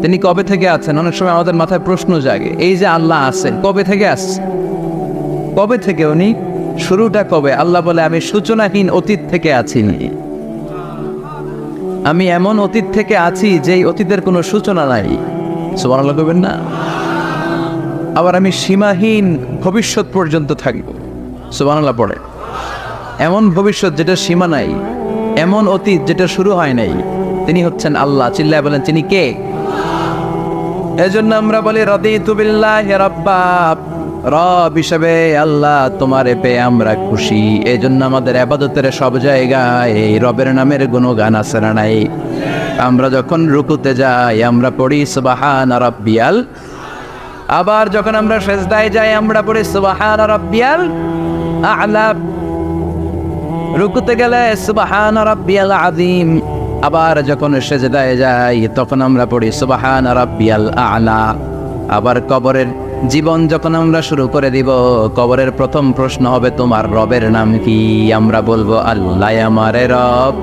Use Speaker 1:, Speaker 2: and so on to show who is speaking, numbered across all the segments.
Speaker 1: তিনি কবে থেকে আছেন? অনেক সময় আমাদের মাথায় প্রশ্ন জাগে, এই যে আল্লাহ আছেন কবে থেকে আসছে? কবে থেকে উনি? শুরুটা কবে? আল্লাহ বলে আমি সূচনাহীন অতীত থেকে আছি। আমি এমন অতীত থেকে আছি যেই অতীতের কোনো সূচনা নাই। সুবহানাল্লাহ কইবেন না? আবার আমি সীমাহীন ভবিষ্যৎ পর্যন্ত থাকব। সুবহানাল্লাহ পড়ে। এমন ভবিষ্যৎ যেটা সীমা নাই, এমন অতীত যেটা শুরু হয় নাই, তিনি হচ্ছেন আল্লাহ। চিল্লায় বলেন তিনি কে? এজন্য আমরা বলি রাদিতু বিল্লাহি রাব্বা, রব হিসেবে আল্লাহ তোমারে পেয়ে আমরা খুশি। এই জন্য আমাদের ইবাদতের সব জায়গায় এই রবের নামের গুণগান আছে না নাই? আমরা যখন রুকুতে যাই আমরা পড়ি সুবহানা রাব্বিয়াল, আবার যখন আমরা সিজদায় যাই আমরা পড়ি সুবহানা রাব্বিয়াল আ'লা, রুকুতে গেলে সুবহানা রাব্বিয়াল আযীম, আবার যখন সিজদায় যাই তখন আমরা পড়ি সুবহানা রাব্বিয়াল আ'লা। আবার কবরের জীবন যখন আমরা শুরু করে দিব, কবরের প্রথম প্রশ্ন হবে তোমার রবের নাম কি? আমরা বলবো আল্লাহ আমারে রব,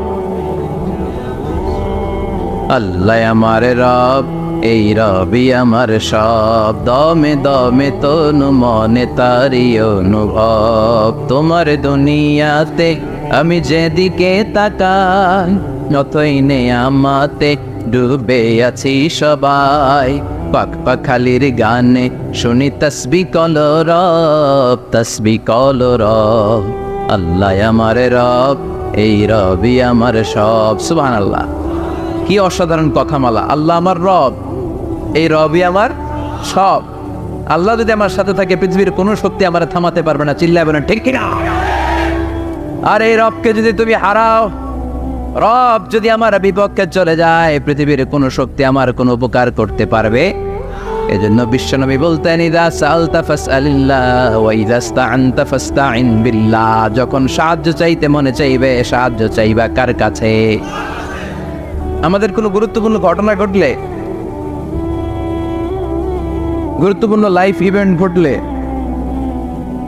Speaker 1: আল্লাহ আমারে রব, এই রবি আমার সব, দমে দমে তনু মনে তারি অনুভব। তোমার দুনিয়াতে আমি যেদিকে তাকাই অতই নেয়ামতে ডুবে আছি সবাই। পাক পাখালির গানে শুনি তসবিহ কলো রব, তসবিহ কলো রব, আল্লাহ আমারে রব, এই রবি আমার সব। সুবহানাল্লাহ, কি অসাধারণ কথামালা! আল্লাহ আমার রব, এই রবি আমার সব। আল্লাহ যদি আমার সাথে থাকে পৃথিবীর কোনো শক্তি আমার থামাতে পারবে না। চিল্লাবে না ঠিক কিনা? আর এই রবকে যদি তুমি হারাও, রব যদি আমার বিপক্ষে চলে যায়, পৃথিবীর কোনো শক্তি আমার কোনো উপকার করতে পারবে? এজন্য বিশ্বনবী বলতেন ইযা সাআলতা ফাসআলিল্লাহ ওয়া ইযা ইসতাআনতা ফাসতাইন বিল্লাহ। যখন সাহায্য চাইতে মনে চাইবে, সাহায্য চাইবা কার কাছে? আমাদের কোনো গুরুত্বপূর্ণ ঘটনা ঘটলে, গুরুত্বপূর্ণ লাইফ ইভেন্ট ঘটলে,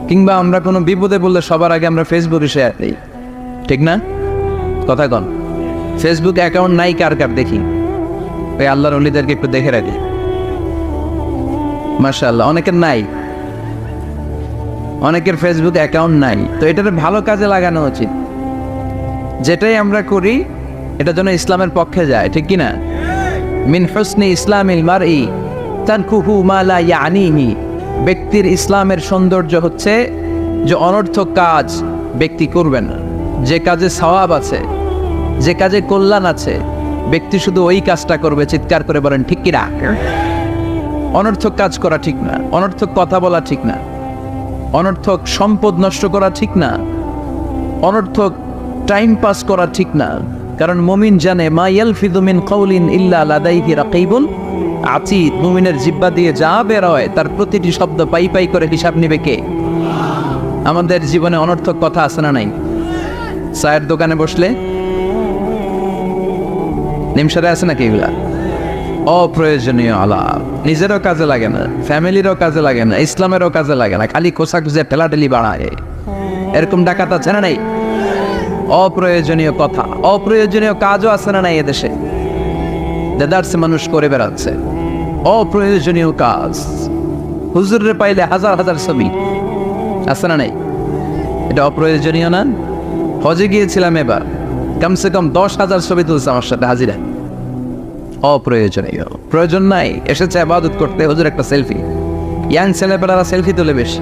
Speaker 1: কিংবা আমরা কোনো বিপদে পড়লে সবার আগে আমরা ফেসবুকে শেয়ার দিই, ঠিক না? কথা কন। ফেসবুক অ্যাকাউন্ট নাই কার কার দেখি? ওই আল্লাহর ওলিদেরকে একটু দেখে রাখি। মাশাআল্লাহ, অনেকের নাই, অনেকের ফেসবুক অ্যাকাউন্ট নাই। তো এটাতে ভালো কাজে লাগানো উচিত। যেটাই আমরা করি এটা যেন ইসলামের পক্ষে যায়, ঠিক কিনা? মিন হুসনি ইসলামিল মারই তানকুহু মা লা ইয়ানিহি। ব্যক্তির ইসলামের সৌন্দর্য হচ্ছে যে অনর্থক কাজ ব্যক্তি করবে না। যে কাজে সওয়াব আছে, যে কাজে কল্যাণ আছে, ব্যক্তি শুধু ওই কাজটা করবে। চিৎকার করে বলেন ঠিক কিনা? অনর্থক কাজ করা ঠিক না, অনর্থক কথা বলা ঠিক না, অনর্থক সম্পদ নষ্ট করা ঠিক না, অনর্থক টাইম পাস করা ঠিক না। কারণ মুমিন জানে মা ইয়ালফিযু মিন কাউলিন ইল্লা লাদাইহি রাকীবুন আতীদ। মুমিনের জিহ্বা দিয়ে যা বের হয় তার প্রতিটি শব্দ পাই পাই করে হিসাব নেবে কে? আমাদের জীবনে অনর্থক কথা আছে না নাই? চায়ের দোকানে বসলে নিমসারে আছে নাকি এগুলা? অপ্রয়োজনীয় আলাপ, নিজেরও কাজে লাগে না, ফ্যামিলিরও কাজে লাগে না, ইসলামেরও কাজে লাগে না, খালি খোসা খুঁজে ঠেলাঠেলি বাড়ায়। এরকম ডাকাত আছে না নাই? অপ্রয়োজনীয় কথা, অপ্রয়োজনীয় কাজও আছে না নাই এদেশে? দেদারসে মানুষ করে বেড়াচ্ছে অপ্রয়োজনীয় কাজ। হুজুরে পাইলে হাজার হাজার ছবি আছে না নাই? এটা অপ্রয়োজনীয় না? হজে গিয়েছিলাম এবার, কমসে কম 10,000 ছবি তুলছে আমার সাথে হাজিরা। অপ্রয়োজনীয়, প্রয়োজন নাই। এসেছে ইবাদত করতে, হুজুর একটা সেলফি। ইয়াং ছেলেপেলারা সেলফি তোলে বেশি।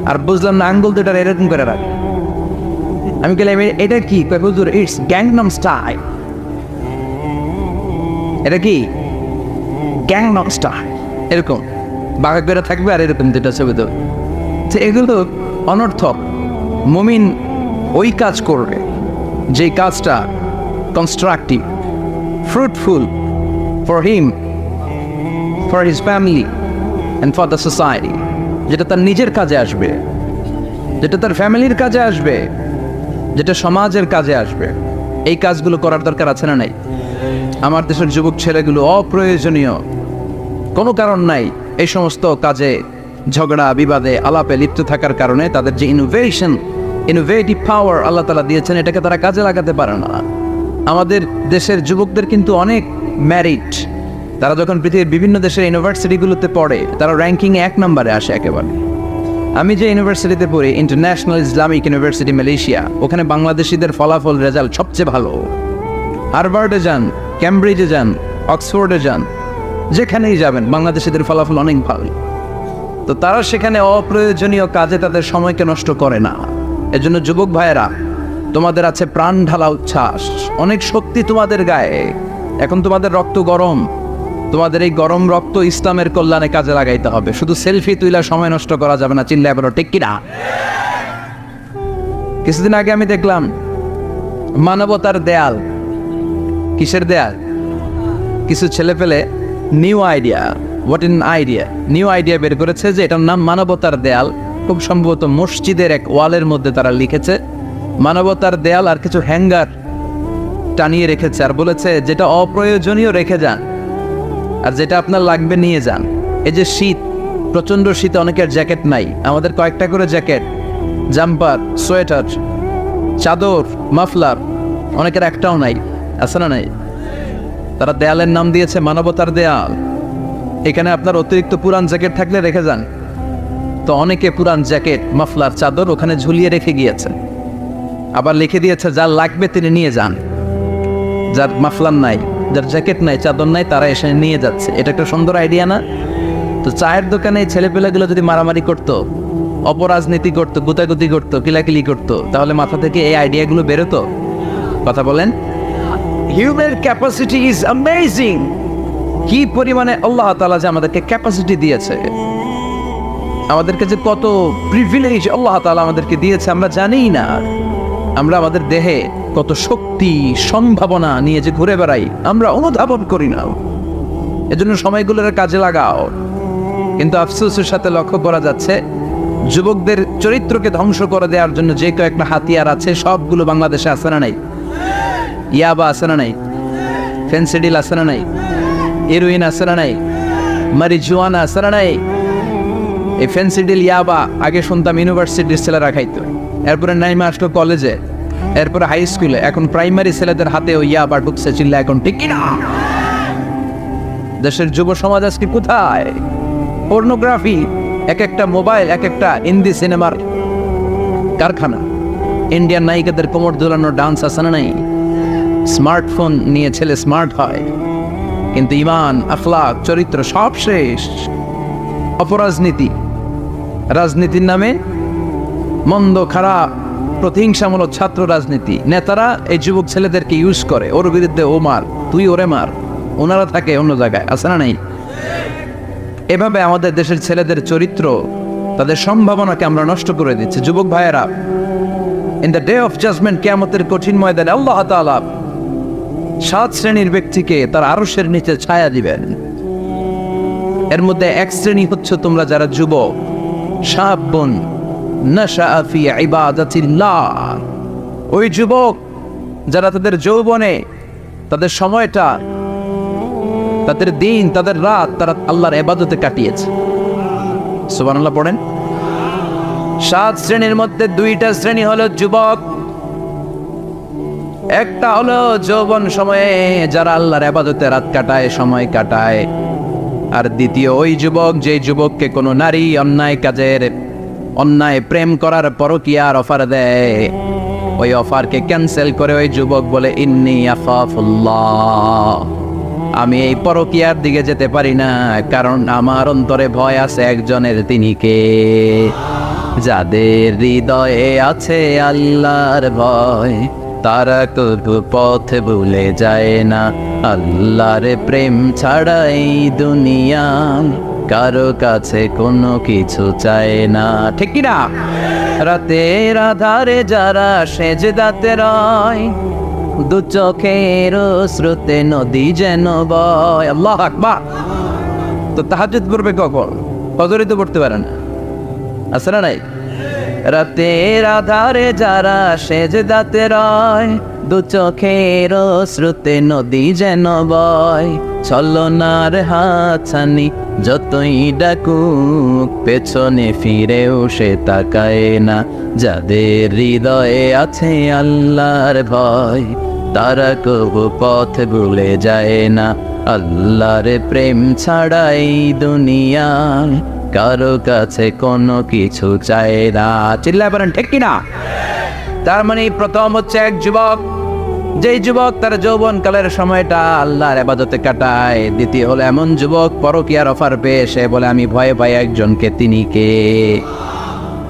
Speaker 1: আর বুঝলাম না, আঙ্গুল দুটার এরকম করে রাখে। আমি বললাম এটা কি? হুজুর ইটস গ্যাংনাম স্টাইল। এটা কি? Gangnam style. এরকম বাঁকা করে থাকবে আর এরকম দুটা ছবি তো। এগুলো অনর্থক। মুমিন ওই কাজ করবে যে কাজটা constructive, fruitful for him, for his family and for the society. যেটা তার নিজের কাজে আসবে, যেটা তার ফ্যামিলির কাজে আসবে, যেটা সমাজের কাজে আসবে। এই কাজগুলো করার দরকার আছে না নাই? আমার দেশের যুবক ছেলেগুলো অপ্রয়োজনীয়, কোনো কারণ নাই এই সমস্ত কাজে ঝগড়া বিবাদে আলাপে লিপ্ত থাকার কারণে তাদের যে ইনোভেটিভ পাওয়ার আল্লাহ তাআলা দিয়েছেন এটাকে তারা কাজে লাগাতে পারে না। আমাদের দেশের যুবকদের কিন্তু অনেক ম্যারিড, তারা যখন পৃথিবীর বিভিন্ন দেশের ইউনিভার্সিটিগুলোতে পড়ে তারা র্যাঙ্কিং 1 নম্বরে আসে একেবারে। আমি যে ইউনিভার্সিটিতে পড়ি, ইন্টারন্যাশনাল ইসলামিক ইউনিভার্সিটি মালয়েশিয়া, ওখানে বাংলাদেশিদের ফলাফল রেজাল্ট সবচেয়ে ভালো। হার্ভার্ডে যান, ক্যামব্রিজে যান, অক্সফোর্ডে যান, যেখানেই যাবেন বাংলাদেশিদের ফলাফল অনেক ভালো। তো তারা সেখানে অপ্রয়োজনীয় কাজে তাদের সময়কে নষ্ট করে না। এজন্য যুবক ভাইয়েরা, তোমাদের আছে প্রাণ ঢালা উচ্ছ্বাস, অনেক শক্তি তোমাদের গায়ে। এখন তোমাদের রক্ত গরম, তোমাদের এই গরম রক্ত ইসলামের কল্যাণে কাজে লাগাইতে হবে। শুধু সেলফি তুইলা সময় নষ্ট করা যাবে না, চিল্লায় বলো ঠিক কিনা। কিছুদিন আগে আমি দেখলাম মানবতার দেয়াল। কিসের দেয়াল? কিছু ছেলে পেলে নিউ আইডিয়া, নিউ আইডিয়া বের করেছে যে এটার নাম মানবতার দেয়াল। খুব সম্ভবত মসজিদের এক ওয়ালের মধ্যে তারা লিখেছে মানবতার দেয়াল, আর কিছু হ্যাঙ্গার টানিয়ে রেখেছে, আর বলেছে যেটা অপ্রয়োজনীয় রেখে যান, আর যেটা আপনার লাগবে নিয়ে যান। এই যে শীত, প্রচণ্ড শীতে অনেকের জ্যাকেট নাই, আমাদের কয়েকটা করে জ্যাকেট, জাম্পার, সোয়েটার, চাদর, মাফলার, অনেকের একটাও নাই, আছে না নাই? তারা দেয়ালের নাম দিয়েছে মানবতার দেয়াল। এখানে আপনার অতিরিক্ত পুরান জ্যাকেট থাকলে রেখে যান। তো অনেকে পুরান জ্যাকেট, মাফলার, চাদর ওখানে ঝুলিয়ে রেখে গিয়েছে, আবার লিখে দিয়েছে যার লাগবে তিনি নিয়ে যান। যার মাফলার নাই, যার জ্যাকেট নাই, চাদর নাই, তারা এসে নিয়ে যাচ্ছে। এটা একটা সুন্দর আইডিয়া না? তো চায়ের দোকানে ছেলেপেলেগুলো যদি মারামারি করতো, অপরাজনীতি করতো, গুতাগুতি করতো, কিলাকিলি করতো, তাহলে মাথা থেকে এই আইডিয়াগুলো বেরোতো? কথা বলেন। Human capacity is amazing. কি পরিমাণে আল্লাহ তাআলা যে আমাদেরকে ক্যাপাসিটি দিয়েছে, আমাদেরকে যে কত প্রিভিলেজ আল্লাহ তাআলা আমাদেরকে দিয়েছে আমরা জানিই না। আমরা আমাদের দেহে কত শক্তি, সম্ভাবনা নিয়ে যে ঘুরে বেড়াই আমরা অনুধাবন করি না। এজন্য সময়গুলোর কাজে লাগাও। কিন্তু আফসোসের সাথে লক্ষ্য করা যাচ্ছে যুবকদের চরিত্রকে ধ্বংস করে দেওয়ার জন্য যে কয়েকটা হাতিয়ার আছে সবগুলো বাংলাদেশে আছে না নাই? ইয়াবা আছে না নাই? ফেন্সিডিল আছে না নাই? হেরোইন আছে না নাই? মারিজুয়ানা আছে না নাই? এই ফেন্সিডিল, ইয়াবা আগে শুনতাম ইউনিভার্সিটির ছেলেরা খাইতো, এরপরে নাইমা আসলো কলেজে, এরপরে হাই স্কুলে, এখন প্রাইমারি ছেলেদের হাতেও ইয়াবা ঢুকছে। চিল্লা এখন ঠিক কিনা? দেশের যুব সমাজ আজকে কোথায়? পর্নোগ্রাফি, এক একটা মোবাইল, এক একটা হিন্দি সিনেমার কারখানা। ইন্ডিয়ান নায়িকাদের কোমর দোলানো ডান্স আছে না নাই? স্মার্টফোন নিয়ে ছেলে স্মার্ট হয়, কিন্তু ইমান, আখলাক, চরিত্র সব শেষ। অপরাজনীতি, রাজনীতির নামে মন্দ, খারাপ, প্রতিহিংসামূলক ছাত্র রাজনীতি। নেতারা এই যুবক ছেলেদেরকে ইউজ করে, ওর বিরুদ্ধে ও মার, তুই ওরে মার, ওনারা থাকে অন্য জায়গায়, আছে না নাই? এভাবে আমাদের দেশের ছেলেদের চরিত্র, তাদের সম্ভাবনাকে আমরা নষ্ট করে দিচ্ছি। যুবক ভাইয়েরা, in the day of judgement, কিয়ামতের কঠিন ময়দানে আল্লাহ তাআলা 7 শ্রেণীর ব্যক্তিকে তার আরশের নিচে ছায়া দিবেন। এর মধ্যে এক শ্রেণী হচ্ছে তোমরা যারা যুবক, শাবুন নাশাআ ফি ইবাদাতিল্লাহ। ওই যুবক যারা তাদের যৌবনে, তাদের সময়টা, তাদের দিন, তাদের রাত তারা আল্লাহর ইবাদতে কাটিয়েছে। সুবহানাল্লাহ পড়েন। 7 শ্রেণীর মধ্যে 2টা শ্রেণী হলো যুবক। একটা হলো যৌবন সময়ে যারা আল্লাহর ইবাদতে রাত কাটায়, সময় কাটায়। আর দ্বিতীয় ওই যুবক, যে যুবককে কোনো নারী অন্যায় কাজের, অন্যায় প্রেম করার পরকীয়ার অফার দেয়, ওই অফারকে ক্যান্সেল করে ওই যুবক বলে ইন্নী আখাফুল্লাহ, আমি এই পরকীয়ার দিকে যেতে পারি না, কারণ আমার অন্তরে ভয় আছে একজনের, তিনি কে? যাদের হৃদয়ে আছে আল্লাহর ভয়, তারা কবু পথ ভুলে যায় না। আল্লাহর প্রেম ছাড়া এই দুনিয়া কারো কাছে কোনো কিছু চায় না, ঠিক কি না? রাতের আধারে যারা সেজদাতে রয়, দু চোখের স্রোতে নদী যেন বয়। আল্লাহু আকবার। তো তাহাজ্জুদ পড়বে কখন? ফজরে তো পড়তে পারে না, আছে না নাই? রাতের আধারে যারা সেজদাতে রয়, দু চোখের স্রোতে নদী যেন বয়। ছলনার হাতছানি যতই ডাকুক, পেছনে ফিরেও সে তাকায় না। যাদের হৃদয়ে আছে আল্লাহর ভয়, তারা কবু পথ ভুলে যায় না। আল্লাহর প্রেম ছাড়াই দুনিয়ায় কারো কাছে কোনো কিছু চায় না। চিল্লায় বলেন ঠিক কিনা? তার মানে প্রথম হচ্ছে এক যুবক, যেই যুবক তার যৌবনকালের সময়টা আল্লাহর ইবাদতে কাটায়। দ্বিতীয় হলো এমন যুবক পরকীয়ার অফার পেয়ে সে বলে আমি ভয়ে পাই একজনকে, তিনি কে?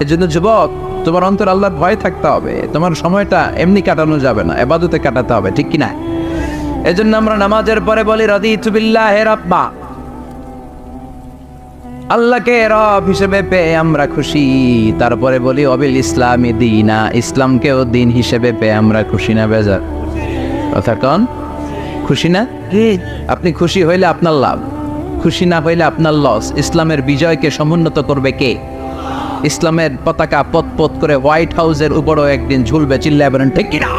Speaker 1: এজন্য যুবক, তোমার অন্তর আল্লাহর ভয় থাকতে হবে। তোমার সময়টা এমনি কাটানো যাবে না, ইবাদতে কাটাতে হবে, ঠিক কিনা? এজন্য আমরা নামাজের পরে বলি রাদিতু বিল্লাহি রাব্বা, আল্লাহকে রব হিসেবে পেয়ে আমরা খুশি। তারপরে বলি অবিল ইসলামি দীনা, ইসলামকেও দিন হিসেবে পেয়ে আমরা খুশি না বেজার? কথা কন, খুশি না? আপনি খুশি হইলে আপনার লাভ, খুশি না হইলে আপনার লস। ইসলামের বিজয়কে সমুন্নত করবে কে? ইসলামের পতাকা পত পত করে হোয়াইট হাউসের উপরও একদিন ঝুলবে। চিল্লায় বলেন ঠিক কিনা?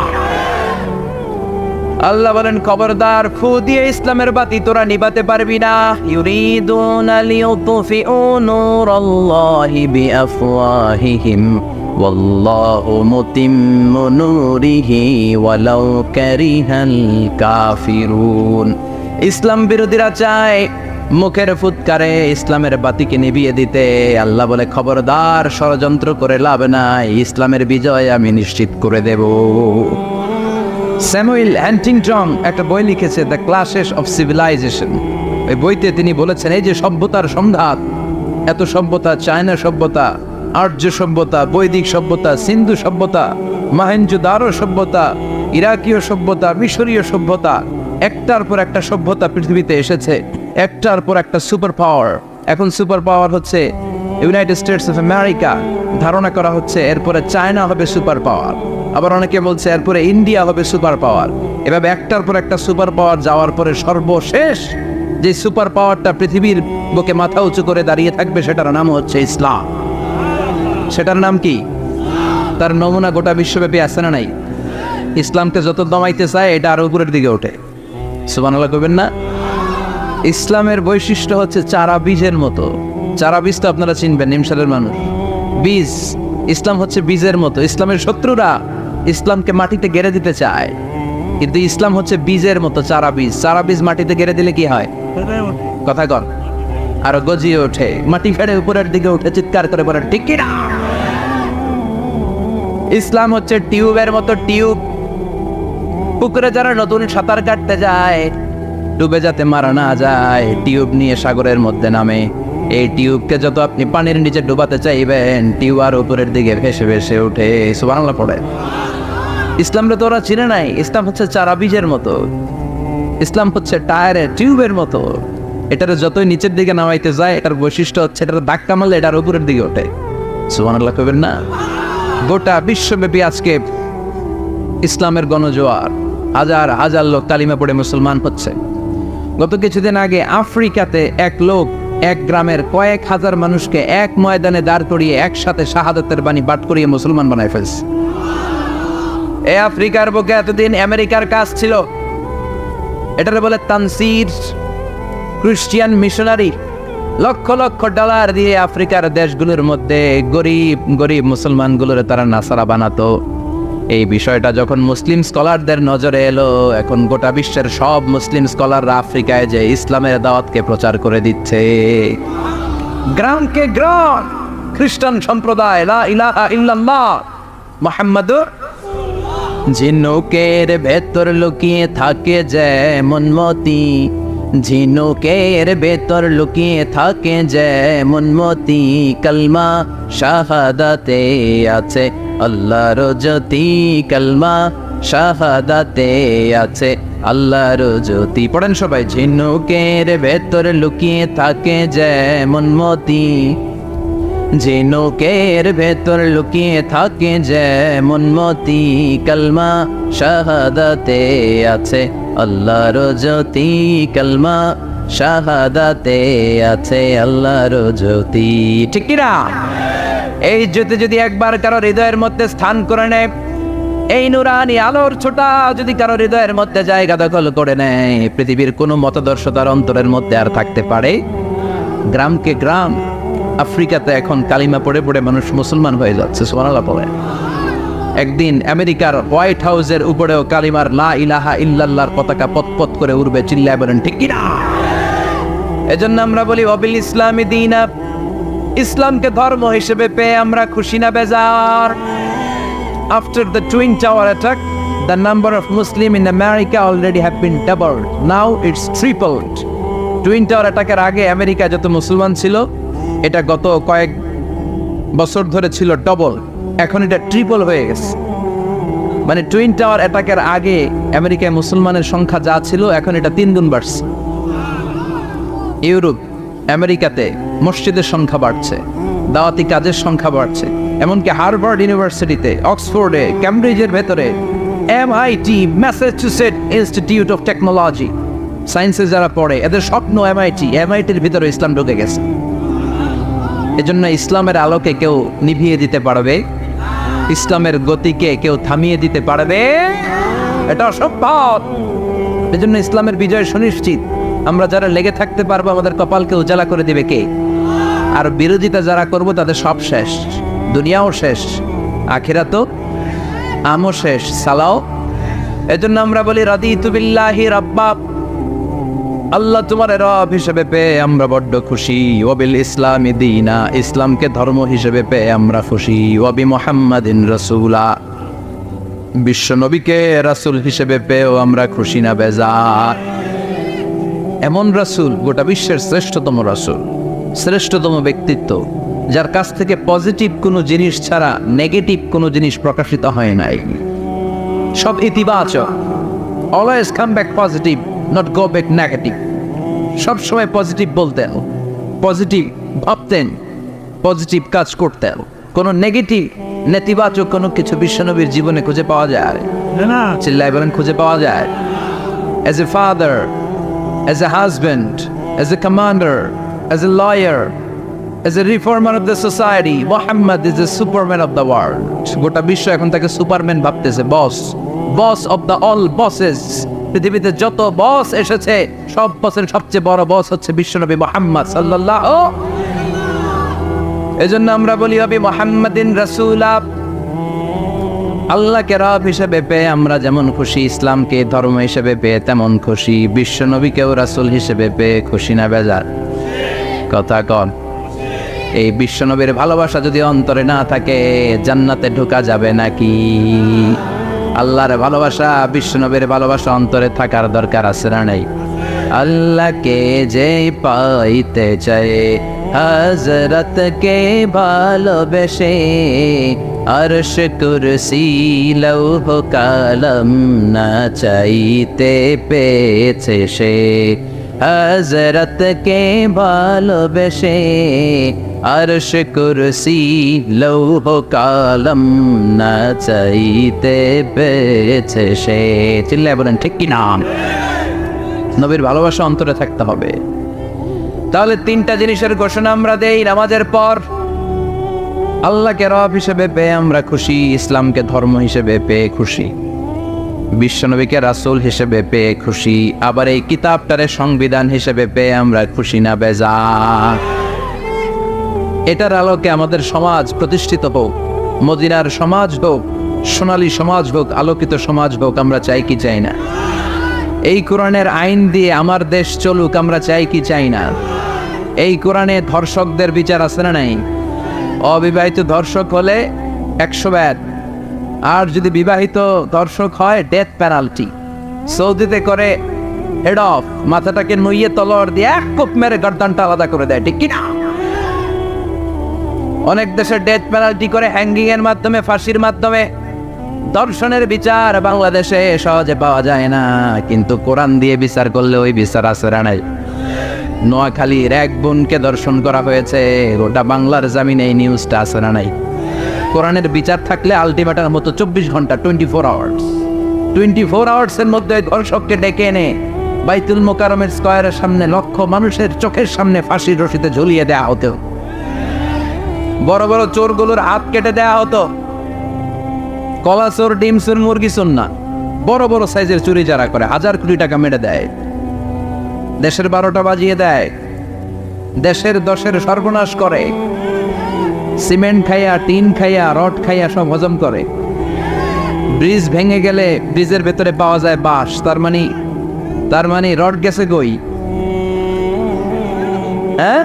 Speaker 1: আল্লাহ বলেন খবরদার, ফু দিয়ে ইসলামের বাতি তোরা নিভাতে পারবি না। ইউরিদুনা লিউতফিউ নূরাল্লাহি বিআফওয়াহিহিম ওয়াল্লাহু মুতিম্মু নূরিহি ওয়ালাউ কারিহাল কাফিরুন। ইসলাম বিরোধীরা চায় মুখের ফুৎকারে ইসলামের বাতিকে নিভিয়ে দিতে। আল্লাহ বলে খবরদার, ষড়যন্ত্র করে লাভ নাই, ইসলামের বিজয় আমি নিশ্চিত করে দেব। স্যামুয়েল হ্যান্টিংটন একটা বই লিখেছে, দ্য ক্লাশেস অফ সিভিলাইজেশন। ওই বইতে তিনি বলেছেন এই যে সভ্যতার সংঘাত, এত সভ্যতা, চায়না সভ্যতা, আর্য সভ্যতা, বৈদিক সভ্যতা, সিন্ধু সভ্যতা, মহেঞ্জোদারো সভ্যতা, ইরাকীয় সভ্যতা, মিশরীয় সভ্যতা, একটার পর একটা সভ্যতা পৃথিবীতে এসেছে, একটার পর একটা সুপার পাওয়ার। এখন সুপার পাওয়ার হচ্ছে ইউনাইটেড স্টেটস অফ আমেরিকা, ধারণা করা হচ্ছে এরপরে চায়না হবে সুপার পাওয়ার, আবার অনেকে বলছে এরপরে ইন্ডিয়া হবে সুপার পাওয়ার। এভাবে একটার পর একটা সুপার পাওয়ার যাওয়ার পরে সর্বশেষ যে সুপার পাওয়ারটা পৃথিবীর বুকে মাথা উঁচু করে দাঁড়িয়ে থাকবে সেটার নাম হচ্ছে ইসলাম। সেটার নাম কি? তার নমুনা গোটা বিশ্বব্যাপী আছে না নাই? ইসলামকে যত দমাইতে চায় এটা আরো উপরের দিকে ওঠে। সুবহানাল্লাহ কইবেন না? ইসলামের বৈশিষ্ট্য হচ্ছে চারা বীজের মতো। চারা বীজ তো আপনারা চিনবেন, নিমসালের মানুষ। বীজ, ইসলাম হচ্ছে বীজের মতো। ইসলামের শত্রুরা ইসলামকে মাটিতে গেড়ে দিতে চায়, কিন্তু ইসলাম হচ্ছে বীজের মতো, চারা বীজ। চারা বীজ মাটিতে গেড়ে দিলে কি হয়? কথা কর, আরো গজিয়ে ওঠে, মাটি ফেড়ে উপরের দিকে উঠে চিৎকার করে বলে ঠিক কি না? ইসলাম হচ্ছে টিউবের মতো। টিউব, পুকুরে যারা নতুন সাঁতার কাটতে যায় ডুবে যাতে মারা না যায়, টিউব নিয়ে সাগরের মধ্যে নামে। এই টিউবকে যত আপনি পানির নিচে ডুবাতে চাইবেন, টিউব আর উপরের দিকে ভেসে ভেসে উঠে। সুবহানাল্লাহ পড়ে। ইসলামরে তো ওরা চিনে নাই। ইসলাম হচ্ছে চারা বীজের মতো, ইসলাম হচ্ছে টায়ারের টিউবের মতো। এটার যতই নিচের দিকে নামাইতে যায়, এটার বৈশিষ্ট্য হচ্ছে এটার ধাক্কা মারলে এটার উপরের দিকে ওঠে। সুবহানাল্লাহ কইবেন না? গোটা বিশ্বব্যাপী আজকে ইসলামের গণজোয়ার, হাজার হাজার লোক কালিমা পড়ে মুসলমান হচ্ছে। গত কিছুদিন আগে আফ্রিকাতে এক লোক এক গ্রামের কয়েক হাজার মানুষকে এক ময়দানে দাঁড় করিয়ে একসাথে শাহাদাতের বাণী পাঠ করিয়ে মুসলমান বানায় ফেলছে। এই আফ্রিকার বুকে এতদিন আমেরিকার কাজ ছিল, এটারে বলে Tansir, Christian missionary. Lakh lakh dollar দিয়ে আফ্রিকার দেশগুলোর মধ্যে গরিব গরিব মুসলমানগুলোর তারা নাসারা বানাতো। এই বিষয়টা যখন মুসলিম স্কলারদের নজরে এলো, এখন গোটা বিশ্বের সব মুসলিম স্কলাররা আফ্রিকায় যে ইসলামের দাওয়াতকে প্রচার করে দিচ্ছে। গ্রামকে গ্রাম খ্রিস্টান সম্প্রদায় লা ইলাহা ইল্লাল্লাহ মুহাম্মাদুর। ঝিনুকের ভেতর লুকিয়ে থাকে যেমন মতি, ঝিনুকের ভেতর লুকিয়ে থাকে যেমন মতি, কলমা শাহাদাতে আছে আল্লাহর জ্যোতি, কলমা শাহাদাতে আছে আল্লাহর জ্যোতি। পড়েন সবাই। ঝিনুকের ভেতর লুকিয়ে থাকে যেমন মতি, ঝিনুকের ভেতর লুকিয়ে থাকে যেমন মতি, কলমা শাহাদাতে আছে আল্লাহর জ্যোতি, কলমা শাহাদাতে আছে আল্লাহর জ্যোতি। ঠিক কি না? এই জ্যোতি যদি একবার কারো হৃদয়ের মধ্যে স্থান করে নেয়, এই নুরানি আলোর ছোটা যদি কারো হৃদয়ের মধ্যে জায়গা দখল করে নেয়, পৃথিবীর কোনো মতাদর্শ তার অন্তরের মধ্যে আর থাকতে পারে? গ্রামকে গ্রাম আফ্রিকাতে এখন কালিমা পড়ে পড়ে মানুষ মুসলমান হয়ে যাচ্ছে। সুবহানাল্লাহ পড়ে। একদিন আমেরিকার হোয়াইট হাউসের উপরেও কালিমার লা ইলাহা ইল্লাল্লাহর পতাকা পতপত করে উড়বে, চিল্লায় বলেন ঠিক কিনা? এজন্য আমরা বলি ওয়াবিল ইসলামি দীনা, ইসলামকে ধর্ম হিসেবে পেয়ে আমরা খুশি না বেজার? After the twin tower attack, the number of Muslim in America already have been doubled. Now it's tripled. Twin tower অ্যাটাকের আগে আমেরিকা যত মুসলমান ছিল, এটা গত কয়েক বছর ধরে ছিল ডবল, এখন এটা ট্রিপল হয়ে গেছে। মানে টুইন টাওয়ার অ্যাটাকের আগে আমেরিকায় মুসলমানের সংখ্যা যা ছিল, এখন এটা 3 গুণ বাড়ছে। ইউরোপ, আমেরিকাতে মসজিদের সংখ্যা বাড়ছে, দাওয়াতি কাজের সংখ্যা বাড়ছে, এমনকি হার্ভার্ড ইউনিভার্সিটিতে, অক্সফোর্ডে, ক্যামব্রিজের ভেতরে, MIT, Massachusetts institute of technology, সায়েন্সে যারা পড়ে এদের স্বপ্ন MITর ভিতরে ইসলাম ঢুকে গেছে। এজন্য ইসলামের আলোকে কেউ নিভিয়ে দিতে পারবে? ইসলামের গতিকে কেউ থামিয়ে দিতে পারবে? এটা অসম্ভব। এজন্য ইসলামের বিজয় সুনিশ্চিত। আমরা যারা লেগে থাকতে পারবো, আমাদের কপালকে উজালা করে দিবে কে? আর বিরোধিতা যারা করবো তাদের সব শেষ, দুনিয়াও শেষ, আখিরাতও আমও শেষ, সালাও। এজন্য আমরা বলি রাদিতু বিল্লাহি রাব্বা, আল্লাহ তোমার রব হিসেবে পেয়ে আমরা বড্ড খুশি। ওয়াবিল ইসলামি দীনা, ইসলামকে ধর্ম হিসেবে পেয়ে আমরা খুশি। ওয়াবি মুহাম্মাদিন রাসূলা, বিশ্ব নবীকে রাসূল হিসেবে পেয়েও আমরা খুশি না বেজার? এমন রাসূল, গোটা বিশ্বের শ্রেষ্ঠতম রাসূল, শ্রেষ্ঠতম ব্যক্তিত্ব, যার কাছ থেকে পজিটিভ কোনো জিনিস ছাড়া নেগেটিভ কোনো জিনিস প্রকাশিত হয় নাই, সব ইতিবাচক। Always come back positive, not go back negative. সবসময় পজিটিভ বলতেন, পজিটিভ ভাবতেন, পজিটিভ কাজ করতেন। কোনো নেগেটিভ, নেতিবাচক কোনো কিছু বিশ্বনবীর জীবনে খুঁজে পাওয়া যায় না? চিল্লায় বলেন খুঁজে পাওয়া যায়? As a father, as a husband, as a commander, as a lawyer, as a reformer of the society, Muhammad is the superman of the world. গোটা বিশ্ব এখন তাকে সুপারম্যান ভাবতেছে, বস অফ দ্য অল বসেস। পৃথিবীতে যত বস এসেছে, সব বসের সবচেয়ে বড় বস হচ্ছে বিশ্বনবী মুহাম্মদ সাল্লাল্লাহু। এজন্য আমরা বলি নবী মুহাম্মাদিন রাসূলা। আল্লাহকে রব হিসেবে পেয়ে আমরা যেমন খুশি, ইসলামকে ধর্ম হিসেবে পেয়ে তেমন খুশি, বিশ্বনবীকেও রাসূল হিসেবে পেয়ে খুশি না বেজার? কথা কন। এই বিশ্বনবীর ভালোবাসা যদি অন্তরে না থাকে, জান্নাতে ঢোকা যাবে নাকি? আল্লাহর ভালোবাসা, বিশ্বনবীর ভালোবাসা অন্তরে থাকার দরকার আছে না নাই? আল্লাহকে যে পাইতে চায়, হযরতকে ভালোবেসে, আরশ কুরসি লৌহ কালাম না চাইতে পেয়েছে সে। হযরতকে ভালোবেসে, আরশ কুরসি লৌহ কালাম না চাইতে পেয়েছে সে। চিল্লায় বলেন ঠিক কি না? নবীর ভালোবাসা অন্তরে থাকতে হবে। তাহলে 3টা জিনিসের ঘোষণা আমরা দেই নামাজের পর। আল্লাহকে রব হিসেবে পেয়ে আমরা খুশি, ইসলামকে ধর্ম হিসেবে পেয়ে খুশি, বিশ্বনবীকে রাসূল হিসেবে পেয়ে খুশি, আবার এই কিতাবটারে সংবিধান হিসেবে পেয়ে আমরা খুশি না বেজার? এটার আলোকে আমাদের সমাজ প্রতিষ্ঠিত হোক, মদিনার সমাজ হোক, সোনালী সমাজ হোক, আলোকিত সমাজ হোক, আমরা চাই কি চাই না? এই কোরআনের আইন দিয়ে আমার দেশ চলুক, আমরা চাই কি চাই না? এই কোরআনে ধর্ষকদের বিচার আছে না নাই? অবিবাহিত ধর্ষক হলে 100 ব্যাট, আর যদি বিবাহিত ধর্ষক হয় ডেথ পেনাল্টি। সৌদিতে করে হেড অফ, মাথাটাকে নুইয়ে তলোয়ার দিয়ে এক কোপ মেরে গর্দানটা আলাদা করে দেয়, ঠিক কিনা? অনেক দেশে ডেথ পেনাল্টি করে হ্যাঙ্গিং এর মাধ্যমে, ফাঁসির মাধ্যমে। দর্শনের বিচার বাংলাদেশে সহজে পাওয়া যায় না, কিন্তু কোরআন দিয়ে বিচার করলে ওই বিচার আছে না নাই? নোয়াখালীর এক বোনকে দর্শন করা হয়েছে, গোটা বাংলার জামিনে এই নিউজটা আছে না নাই? কোরআনের বিচার থাকলে আলটিমেটার মতো 24 ঘন্টা, 24 আওয়ার্সের মধ্যে ধর্ষককে ডেকে এনে বাইতুল মোকাররমের স্কয়ারের সামনে লক্ষ মানুষের চোখের সামনে ফাঁসির রশিতে ঝুলিয়ে দেওয়া হতো। বড় বড় চোরগুলোর হাত কেটে দেওয়া হতো। কলা চোর, ডিম চোর, মুরগি চোর না, বড় বড় সাইজের চুরি যারা করে 1000 কোটি টাকা মেরে দেয়, দেশের 12টা বাজিয়ে দেয়, দেশের 10-এর সর্বনাশ করে, সিমেন্ট খাইয়া, টিন খাইয়া, রড খাইয়া সব হজম করে। ব্রিজ ভেঙে গেলে ব্রিজের ভেতরে পাওয়া যায় বাঁশ, তার মানে রড গেছে কই? হ্যাঁ,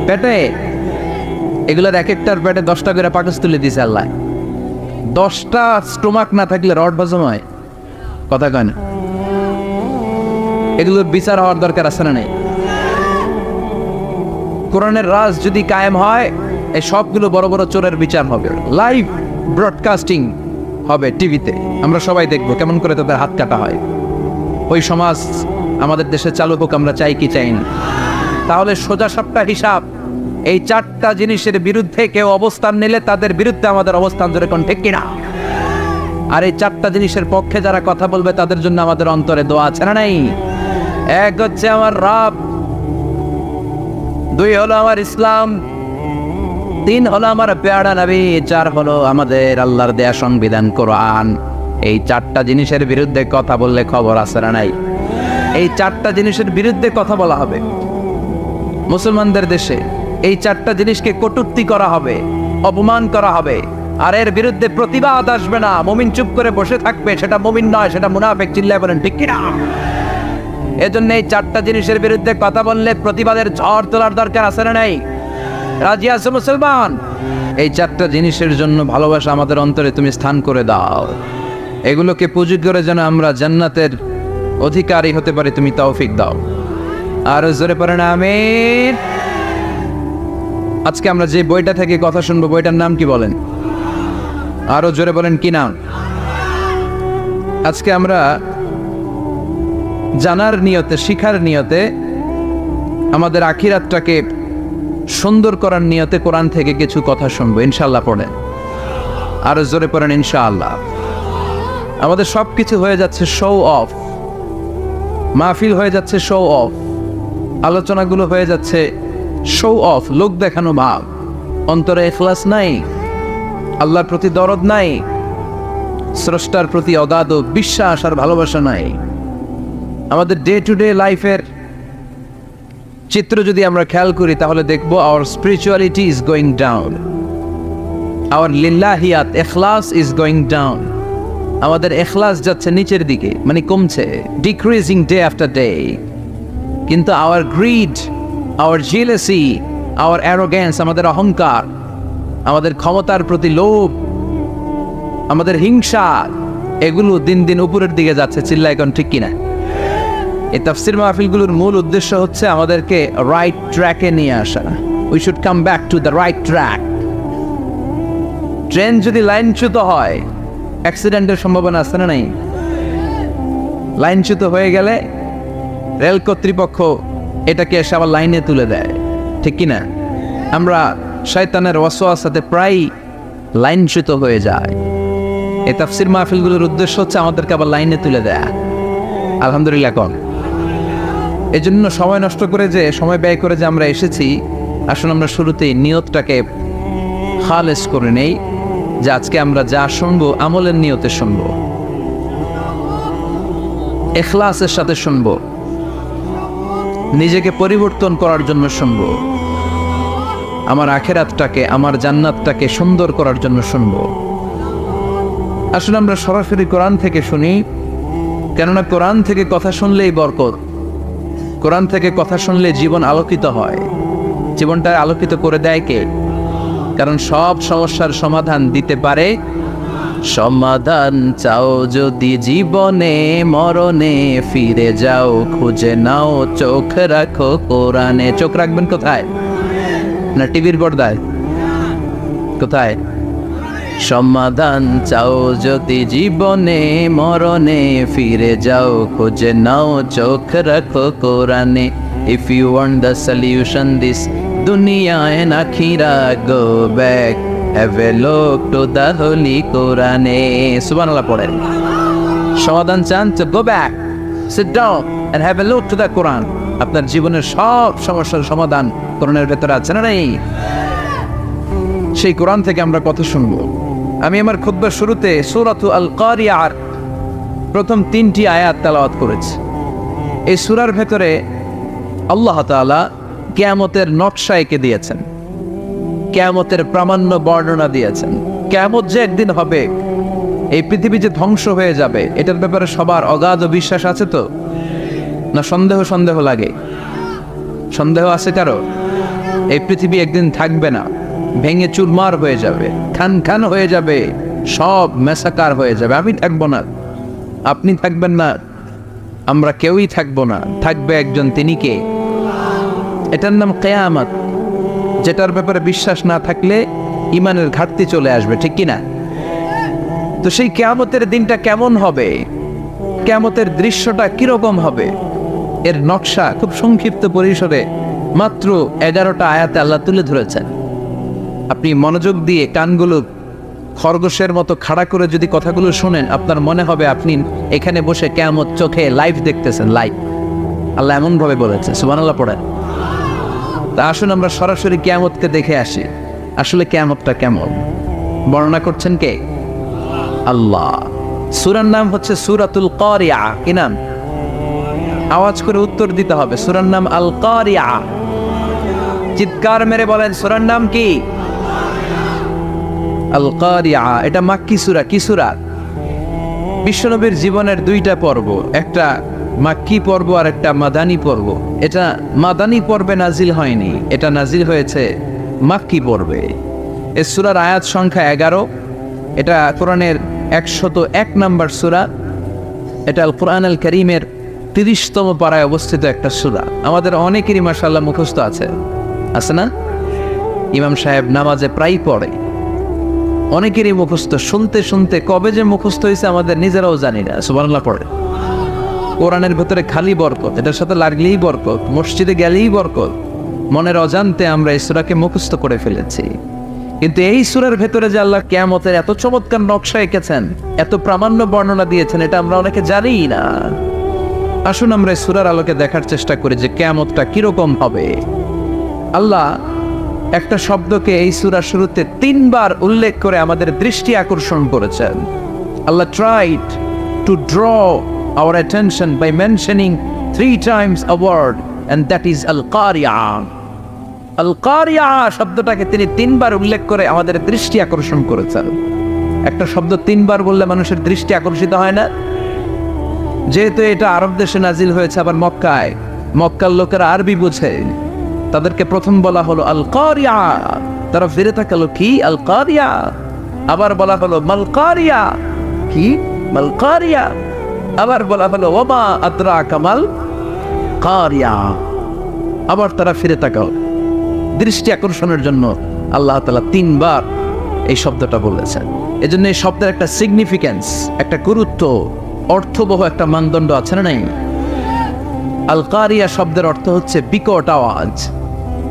Speaker 1: পেটে। এগুলোর এক একটার পেটে 10টা করে পাকস তুলে দিয়েছে আল্লাহ। 10টা স্টোমাক না থাকলে রড হজম হয়? কথা কয় না। এগুলোর বিচার হওয়ার দরকার আছে না? নেই? কোরআনের রাজ যদি কায়েম হয়, এই সবগুলো বড় বড় চোরের বিচার হবে, লাইভ ব্রডকাস্টিং হবে টিভিতে, আমরা সবাই দেখবো কেমন করে তাদের হাত কাটা হয়। ওই সমাজ আমাদের দেশে চালু হোক, আমরা চাই কি চাই না? তাহলে সোজা সাপটা হিসাব, এই 4টা জিনিসের বিরুদ্ধে কেউ অবস্থান নিলে তাদের বিরুদ্ধে আমাদের অবস্থান, জোরে কোন ঠিক কিনা? আর এই 4টা জিনিসের পক্ষে যারা কথা বলবে তাদের জন্য আমাদের অন্তরে দোয়া আছে না নাই? এক হচ্ছে আমার রব, 2 হলো আমার ইসলাম, 3 হলো আমার পেয়ারা নবী, 4 হলো আমাদের আল্লাহর দেয়া সংবিধান কোরআন। এই 4টা জিনিসের বিরুদ্ধে কথা বললে খবর আছে না নাই? এই 4টা জিনিসের বিরুদ্ধে কথা বলা হবে মুসলমানদের দেশে। এই 4টা জিনিসকে কটূক্তি করা হবে, অপমান করা হবে, আর এর বিরুদ্ধে প্রতিবাদ আসবে না। মুমিন চুপ করে বসে থাকবে, সেটা মুমিন নয়, সেটা মুনাফিক। চিল্লায় বলেন ঠিক কিনা? এজন্য এই 4টা জিনিসের বিরুদ্ধে কথা বললে প্রতিবাদের ঝড় তোলার দরকার আছে না নাই? রাজি আছো মুসলমান? এই 4টা জিনিসের জন্য ভালোবাসা আমাদের অন্তরে তুমি স্থান করে দাও। এগুলোকে পুঁজি করে যেন আমরা জান্নাতের অধিকারী হতে পারি, তুমি তৌফিক দাও। আর জোরে পড়েন আমিন। আজকে আমরা যে বইটা থেকে কথা শুনবো, বইটার নাম কি বলেন? আরো জোরে বলেন, কি নাম? আজকে আমরা জানার নিয়তে, শিখার নিয়তে, আমাদের আখিরাতটাকে সুন্দর করার নিয়তে কোরআন থেকে কিছু কথা শুনবো ইনশাআল্লাহ। পড়েন, আরো জোরে পড়েন ইনশাআল্লাহ। আমাদের সবকিছু হয়ে যাচ্ছে শো অফ, মাহফিল হয়ে যাচ্ছে শো অফ, আলোচনাগুলো হয়ে যাচ্ছে শো অফ, লোক দেখানো ভাব। অন্তরে ইখলাস নাই, আল্লাহর প্রতি দরদ নাই, স্রষ্টার প্রতি অগাধ বিশ্বাস আর ভালোবাসা নাই। আমাদের ডে টু ডে লাইফের চিত্র যদি আমরা খেয়াল করি তাহলে দেখবো our spirituality is going down, our লিল্লাহিয়াত ইখলাস ইজ গোয়িং ডাউন। আমাদের ইখলাস যাচ্ছে নিচের দিকে, মানে কমছে, ডিক্রিজিং ডে আফটার ডে। কিন্তু our greed, our jealousy, our arrogance, আমাদের অহংকার, আমাদের ক্ষমতার প্রতি লোভ, আমাদের হিংসা, এগুলো দিন দিন উপরের দিকে যাচ্ছে। চিল্লায় এখন ঠিক কিনা? এই তাফসির মাহফিলগুলোর মূল উদ্দেশ্য হচ্ছে আমাদেরকে রাইট ট্র্যাকে নিয়ে আসা। We should come back to the right track. Train যদি লাইনচ্যুত হয়, অ্যাক্সিডেন্টের সম্ভাবনা আছে না নাই? লাইনচ্যুত হয়ে গেলে রেল কর্তৃপক্ষ এটাকে এসে আবার লাইনে তুলে দেয়, ঠিক কিনা? আমরা শয়তানের ওয়াসওয়াসাতে প্রায় লাইনচ্যুত হয়ে যায়। এই তাফসির মাহফিলগুলোর উদ্দেশ্য হচ্ছে আমাদেরকে আবার লাইনে তুলে দেয়া। আলহামদুলিল্লাহ কম। এই জন্য সময় নষ্ট করে, যে সময় ব্যয় করে যে আমরা এসেছি, আসলে আমরা শুরুতেই নিয়তটাকে খালেস করে নেই, যে আজকে আমরা যা শুনবো আমলের নিয়তে শুনবো, ইখলাসের সাথে শুনবো, নিজেকে পরিবর্তন করার জন্য শুনবো, আমার আখিরাতটাকে, আমার জান্নাতটাকে সুন্দর করার জন্য শুনবো। আসলে আমরা সরাসরি কোরআন থেকে শুনি, কেননা কোরআন থেকে কথা শুনলেই বরকত, কোরআন থেকে কথা শুনলে জীবন আলোকিত হয়। জীবনটা আলোকিত করে দেয় কে? কারণ সব সমস্যার সমাধান দিতে পারে। সমাধান চাও যদি জীবনে, মরণে ফিরে যাও, খুঁজে নাও, চোখ রাখো কোরআনে। চোখ রাখবেন কোথায়? না টিভির পর্দায়? কোথায়? সমাধান চাও যদি জীবনে, মরণে ফিরে যাও, খুঁজে নাও, চোখ রাখো কোরআনে। If you want the solution this dunya and akhirah, go back, have a look to the holy Quran. Subhanallah পড়েন। সমাধান চান তো go back, sit down and have a look to the Quran. আপনার জীবনের সব সমস্যার সমাধান কোরআনের ভেতরে আছে না নাই? সেই কোরআন থেকে আমরা কথা শুনবো। আমি আমার খুতবার শুরুতে সূরাতু আল কারিয়ার প্রথম 3টি আয়াত তেলাওয়াত করেছি। এই সূরার ভেতরে আল্লাহ তাআলা কিয়ামতের নকশা এঁকে দিয়েছেন, কিয়ামতের প্রামাণ্য বর্ণনা দিয়েছেন। কিয়ামত যে একদিন হবে এই পৃথিবী যে ধ্বংস হয়ে যাবে এটার ব্যাপারে সবার অগাধ বিশ্বাস আছে তো, না সন্দেহ লাগে? সন্দেহ আছে কারো? এই পৃথিবী একদিন থাকবে না, ভেঙে চুরমার হয়ে যাবে, খান হয়ে যাবে, সব মেসাকার হয়ে যাবে। আমি থাকবো না, আপনি থাকবেন না, আমরা কেউই থাকবো না, থাকবে একজন, তিনি কে? এটার নাম কিয়ামত, যেটার ব্যাপারে বিশ্বাস না থাকলে ইমানের ঘাটতি চলে আসবে, ঠিক কিনা? তো সেই কিয়ামতের দিনটা কেমন হবে, কিয়ামতের দৃশ্যটা কিরকম হবে, এর নকশা খুব সংক্ষিপ্ত পরিসরে মাত্র 11টা আয়াতে আল্লাহ তুলে ধরেছেন। আপনি মনোযোগ দিয়ে কানগুলো খরগোশের মতো খাড়া করে যদি কথাগুলো শোনেন, আপনার মনে হবে আপনি এখানে বসে কিয়ামত চোখে লাইভ দেখতেছেন, লাইভ। আল্লাহ এমন ভাবে বলেছে, সুবহানাল্লাহ পড়েন। তা আসুন আমরা সরাসরি কিয়ামতকে দেখে আসি, আসলে কিয়ামতটা কেমন। বর্ণনা করছেন কে? আল্লাহ। সূরার নাম হচ্ছে সূরাতুল কারিয়া। কি নাম? আওয়াজ করে উত্তর দিতে হবে। সূরার নাম আল কারিয়া। চিৎকার মেরে বলেন, সূরার নাম কি? আল কারিয়া। এটা মাক্কি সূরা। কি সূরা? বিশ্বনবীর জীবনের দুইটা পর্ব, একটা মাক্কি পর্ব আর একটা মাদানী পর্ব। এটা মাদানী পর্বে নাজিল হয়নি, এটা নাজিল হয়েছে মাক্কি পর্বে। এই সূরার আয়াত সংখ্যা 11। এটা কোরআনের 101 নম্বর সূরা। এটা আল কোরআন আল কারীমের 30তম পারায় অবস্থিত একটা সূরা। আমাদের অনেকেরই মাশাআল্লাহ মুখস্থ আছে না? ইমাম সাহেব নামাজে প্রায় পড়ে, অনেকেরই মুখস্থ। শুনতে শুনতে কবে যে মুখস্থ হয়েছে আমাদের নিজেরাও জানি না। সুবহানাল্লাহ পড়ে। কোরআনের ভেতরে খালি বরকত, এটার সাথে লাগলেই বরকত, মসজিদে গেলেই বরকত। মনের অজান্তে আমরা এই সূরাকে মুখস্থ করে ফেলেছি। কিন্তু এই সূরার ভেতরে যে আল্লাহ কিয়ামতের এত চমৎকার নকশা এঁকেছেন, এত প্রামাণ্য বর্ণনা দিয়েছেন, এটা আমরা অনেকে জানিই না। আসুন আমরা এই সূরার আলোকে দেখার চেষ্টা করি যে কিয়ামতটা কিরকম হবে। আল্লাহ একটা শব্দকে এই সূরার শুরুতে 3 বার উল্লেখ করে আমাদের দৃষ্টি আকর্ষণ করেছেন। আল্লাহ tried to draw our attention by mentioning 3 times a word, and that is al-qari'ah. al-qari'ah শব্দটাকে তিনি 3 বার উল্লেখ করে আমাদের দৃষ্টি আকর্ষণ করেছেন। একটা শব্দ 3 বার বললে মানুষের দৃষ্টি আকর্ষিত হয় না? যেহেতু এটা আরব দেশে নাজিল হয়েছে, আবার মক্কায়, মক্কার লোকেরা আরবি বুঝে, তাদেরকে প্রথম বলা হলো আল কারিয়া। তারা ফিরে তাকালো, কি আল কারিয়া? আবার বলা হলো মাল কারিয়া। কি মাল কারিয়া? আবার বলা হলো ওমা আদরাকা মাল কারিয়া। আবার তারা ফিরে তাকালো। দৃষ্টি আকর্ষণের জন্য আল্লাহ তাআলা 3 বার এই শব্দটা বলেছেন। এজন্য এই শব্দের একটা সিগনিফিকেন্স, একটা গুরুত্ব, অর্থবহ একটা মানদণ্ড আছে না নাই? আল কারিয়া শব্দের অর্থ হচ্ছে বিকট আওয়াজ।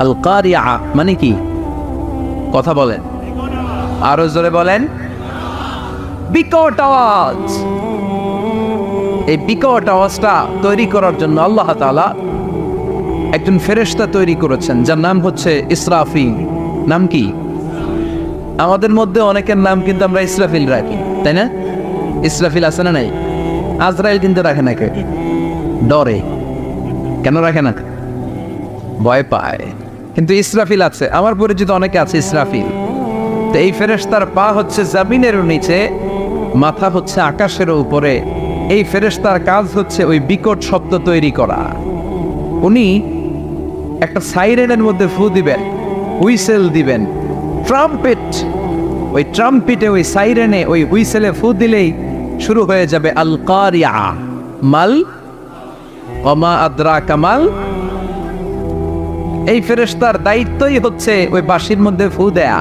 Speaker 1: আল কারিয়া মানে কি? কথা বলেন, আরো জোরে বলেন। বিকট আওয়াজ। এই বিকট আওয়াজটা তৈরি করার জন্য আল্লাহ তাআলা একজন ফেরেশতা তৈরি করেছেন, যার নাম হচ্ছে ইসরাফিল। নাম কি? আমাদের মধ্যে অনেকের নাম কিন্তু আমরা ইসরাফিল রাখি, তাই না? ইসরাফিল আছে না নাই? আজরাইল কিন্তু রাখে না। কে ডরে? কেন রাখে না? ভয় পায়। কিন্তু ইসরাফিল আছে, আমার পরিচিত অনেকে আছে ইসরাফিল। তো এই ফেরেশতার পা হচ্ছে জমিনের নিচে, মাথা হচ্ছে আকাশের উপরে। এই ফেরেশতার কাজ হচ্ছে ওই বিকট শব্দ তৈরি করা। উনি একটা সাইরেনের মধ্যে ফু দিবেন, হুইসেল দিবেন, ট্রাম্পেট। ওই ট্রাম্পেটে, ওই সাইরেনে, ওই হুইসেলে ফু দিলেই শুরু হয়ে যাবে আল কারিয়া। মাল ওমা আদরাকা মাল। এই ফেরেশতার দায়িত্বই হচ্ছে ওই বাঁশির মধ্যে ফু দেয়া।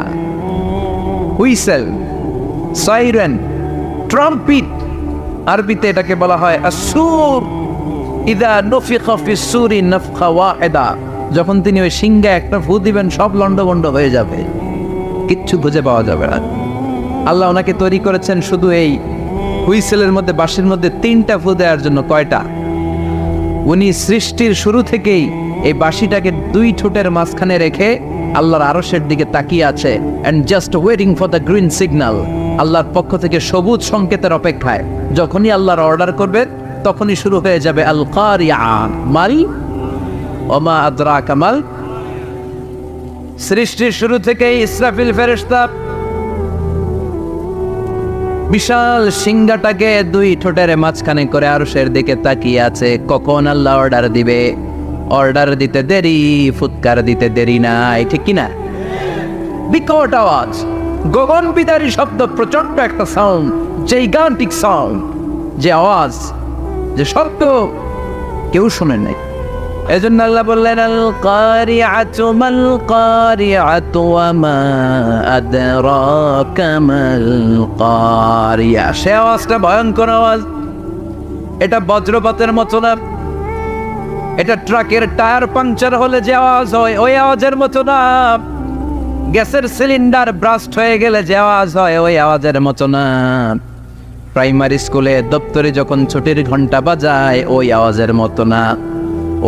Speaker 1: হুইসেল, সাইরেন, ট্রাম্পেট, আরবিতে এটাকে বলা হয় আসসুর। ইদা নুফিখা ফিস সূরি নাফখা ওয়াহিদা। যখন তিনি ওই সিংহে একটা ফু দিবেন, সব লন্ডভন্ড হয়ে যাবে, কিচ্ছু খুঁজে পাওয়া যাবে না। আল্লাহ ওনাকে তৈরি করেছেন শুধু এই হুইসেলের মধ্যে, বাঁশির মধ্যে 3টা ফু দেওয়ার জন্য। কয়টা? উনি সৃষ্টির শুরু থেকেই এই বাঁশিটাকে 2 ঠোঁটের মাঝখানে রেখে আল্লাহর আরশের দিকে তাকিয়ে আছে, and just waiting for the green signal. আল্লাহর পক্ষ থেকে সবুজ সংকেতের অপেক্ষায়। যখনই আল্লাহর অর্ডার করবে তখনই শুরু হয়ে যাবে আল কারিয়া। মাল ওমা আদরাকা মাল। সৃষ্টির শুরু থেকেই ইসরাফিল ফেরেশতা বিশাল সিংহাটাকে দুই ঠোঁটের মাঝখানে করে আরশের দিকে তাকিয়ে আছে, কখন আল্লাহ অর্ডার দিবে। অর্ডার দিতে দেরি, ফুৎকার দিতে দেরি নাই, ঠিক কিনা? বিকট আওয়াজ, গগন বিদারী শব্দ, প্রচন্ড একটা সাউন্ড, জাইগান্টিক সাউন্ড, যে আওয়াজ, যে শব্দ কেউ শুনে নাই। এজন্য আল্লাহ বললেন, আল কারিআতু মাল কারিআতু ওয়া মা আদরাকা মাল কারিয়া। সে আওয়াজটা ভয়ঙ্কর আওয়াজ। এটা বজ্রপাতের মতো না, এটা ট্রাকের টায়ার পাংচার হলে যে আওয়াজ হয় ওই আওয়াজের মতো না, গ্যাসের সিলিন্ডার ব্রাস্ট হয়ে গেলে যে আওয়াজ হয় ওই আওয়াজের মতো না, প্রাইমারি স্কুলে দপ্তরে যখন ছুটির ঘন্টা বাজায় ওই আওয়াজের মতো না।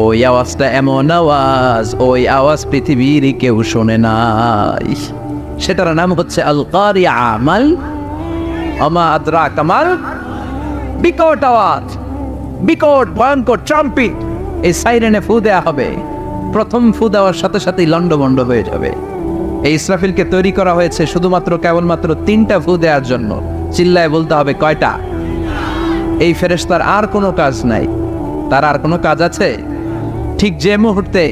Speaker 1: ওই আওয়াজটা এমন আওয়াজ, ওই আওয়াজ পৃথিবীর কেউ শোনে নাই। সেটার নাম হচ্ছে আল কারিআ মাল ওয়া আদরাকা মাল। বিকট আওয়াজ, বিকট ভয়ঙ্কর ট্রাম্পিট। এই সাইরেনে ফু দেয়া হবে, প্রথম ফু দেওয়ার সাথে সাথেই লন্ডভন্ড হয়ে যাবে। এই ইসরাফিলকে তৈরি করা হয়েছে শুধুমাত্র কেবলমাত্র 3টা ফু দেওয়ার জন্য। চিল্লায় বলতে হবে কয়টা? এই ফেরেশতার আর কোনো কাজ নাই। তার আর কোনো কাজ আছে? ঠিক যে মুহূর্তে,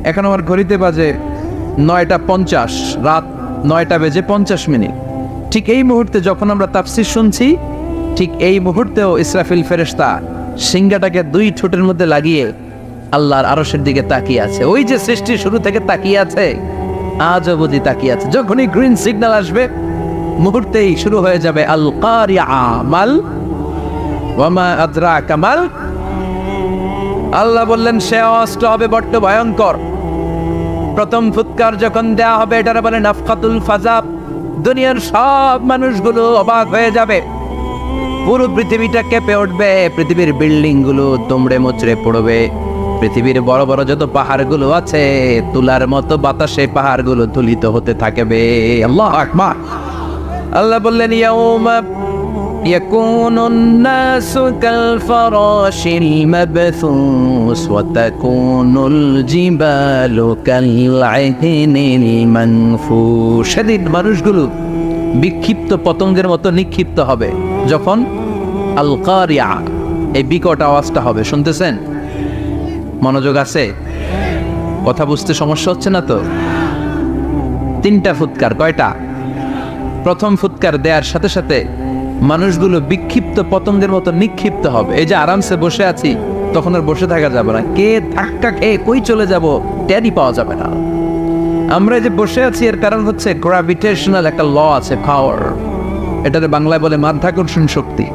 Speaker 1: এখন আমার ঘড়িতে বাজে 9:50, রাত 9:50, ঠিক এই মুহূর্তে যখন আমরা তাফসীর শুনছি, ঠিক এই মুহূর্তেও ইসরাফিল ফেরেশতা সিংহাটাকে 2 ঠোঁটের মধ্যে লাগিয়ে আল্লাহর আরশের দিকে তাকিয়ে আছে। ওই যে সৃষ্টি শুরু থেকে তাকিয়ে আছে, আজও বুঝি তাকিয়ে আছে। যখনই গ্রিন সিগন্যাল আসবে মুহূর্তেই শুরু হয়ে যাবে আল কারিআ মাল ওয়া মা আদরাকা মাল। আল্লাহ বললেন সে আওয়াজটা হবে বড্ড ভয়ঙ্কর। প্রথম ফুৎকার যখন দেয়া হবে, এটার বলে নাফখাতুল ফাজা। দুনিয়ার সব মানুষগুলো অবাক হয়ে যাবে, পুরো পৃথিবীটা কেঁপে উঠবে, পৃথিবীর বিল্ডিং গুলো দুমড়ে মুচড়ে পড়বে, পৃথিবীর বড় বড় যত পাহাড়গুলো আছে তুলার মতো বাতাসে পাহাড়গুলো তুলিত হতে থাকবে। আল্লাহু আকবার। আল্লাহ বললেন ইয়াউমা ইয়াকুনুন নাসু কাল ফারাশিল মাবথুস ওয়া তাকুনুল জিবালু কাল আহনিল মানফুশ। সেদিন মানুষগুলো বিক্ষিপ্ত পতঙ্গের মতো নিক্ষিপ্ত হবে যখন আল কারিআ, এই বিকট আওয়াজটা হবে। শুনতেছেন? মনোযোগ আছে? কথা বুঝতে সমস্যা হচ্ছে না তো? 3টা ফুৎকার। কয়টা? প্রথম ফুৎকার দেওয়ার সাথে সাথে মানুষগুলো বিক্ষিপ্ত পতঙ্গের মতো নিক্ষিপ্ত হবে। এই যে আরামসে বসে আছি, তখন আর বসে থাকা যাবে না। কে ধাক্কা খেয়ে কই চলে যাব টেরই পাওয়া যাবে না। আমরা যে বসে আছি এর কারণ হচ্ছে গ্র্যাভিটেশনাল একটা ল আছে, পাওয়ার। এটাতে বাংলায় বলে মাধ্যাকর্ষণ শক্তি।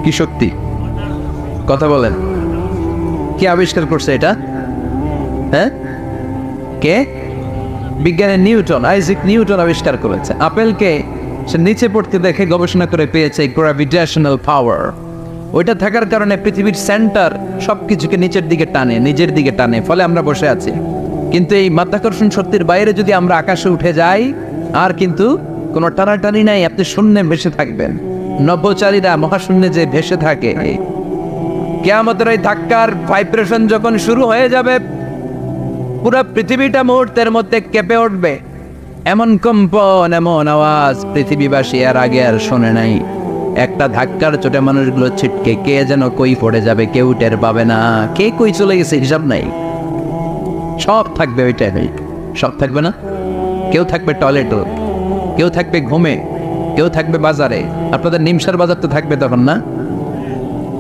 Speaker 1: কি শক্তি? কথা বলেন। কে আবিষ্কার করছে এটা? হ্যাঁ, কে? বিজ্ঞানী নিউটন, আইজাক নিউটন আবিষ্কার করেছে। আপেলকে সে নিচে পড়তে দেখে গবেষণা করে পেয়েছে গ্র্যাভিটেশনাল পাওয়ার। ওইটা থাকার কারণে পৃথিবীর সেন্টার সবকিছুকে নিচের দিকে টানে, নিজের দিকে টানে, ফলে আমরা বসে আছি। কিন্তু এই মাধ্যাকর্ষণ শক্তির বাইরে যদি আমরা আকাশে উঠে যাই, আর কিন্তু কোনো টানাটানি নাই, আপনি শূন্যে ভেসে থাকবেন। নভোচারীরা মহাশূন্যে যে ভেসে থাকে, কিয়ামতের ওই ধাক্কার ভাইব্রেশন যখন শুরু হয়ে যাবে, পুরো পৃথিবীটা মুহূর্তের মধ্যে কেঁপে উঠবে। এমন কম্পন, এমন আওয়াজ পৃথিবীবাসী আর আগে আর শোনে নাই। একটা ধাক্কার চোটে মানুষগুলো ছিটকে কে যেন কই পড়ে যাবে, কেউ টের পাবে না। কে কই চলে গেছে হিসাব নাই। সব থাকবে ওই টাইমে, সব থাকবে না। কেউ থাকবে টয়লেটও, কেউ থাকবে ঘুমে, কেউ থাকবে বাজারে। আপনাদের নিমসার বাজার তো থাকবে তখন, না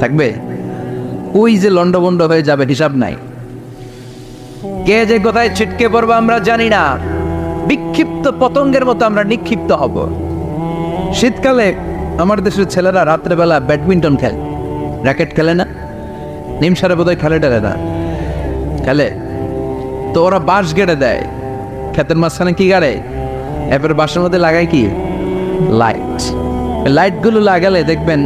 Speaker 1: থাকবে? ওই যে লন্ডভন্ড হয়ে যাবে, হিসাব নাই। কে যে কোথায় ছিটকে পড়বো আমরা জানি না। বিক্ষিপ্ত পতঙ্গের মতো আমরা নিক্ষিপ্ত হব। শীতকালে আমার দেশের ছেলেরা রাত্রেবেলা ব্যাডমিন্টন খেলে, র্যাকেট খেলে না? নিমসারে বোধহয় খেলে টেলে না, খেলে তো। ওরা বাঁশ গেড়ে দেয় ক্ষেতের মাঝখানে। কি গাড়ে? এরপরে বাঁশের মধ্যে লাগায় কি? লাইট। লাইটগুলো লাগালে দেখবেন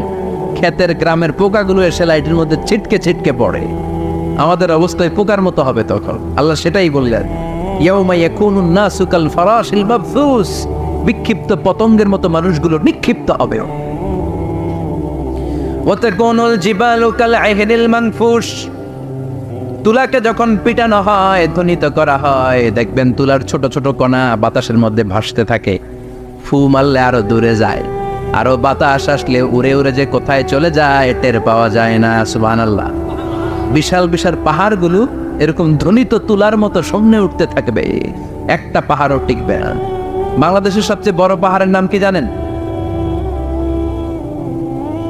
Speaker 1: ক্ষেতের গ্রামের পোকাগুলো এসে লাইটের মধ্যে ছিটকে ছিটকে পড়ে। আমাদের অবস্থায় পোকার মতো হবে তখন। আল্লাহ সেটাই বললেন, ইয়াউমা ইয়াকুনুন নাসু কাল ফারাশিল মাবথুস। বিক্ষিপ্ত পতঙ্গের মতো মানুষগুলো নিক্ষিপ্ত হবে। ওয়া তাকুনুল জিবালু কাল আহনিল মানফুশ। তুলাকে যখন পিটানো হয়, ধ্বনিত করা হয়, দেখবেন তুলার ছোট ছোট কণা বাতাসের মধ্যে ভাসতে থাকে। ফু মারলে আরো দূরে যায়। আরো বাতাস আসলে উড়ে উড়ে যে কোথায় চলে যায় টের পাওয়া যায় না। সুবহানাল্লাহ। বিশাল বিশাল পাহাড়গুলো এরকম ধ্বনিত তুলার মতো সামনে উঠতে থাকবে, একটা পাহাড়ও টিকবে না। বাংলাদেশের সবচেয়ে বড় পাহাড়ের নাম কি জানেন?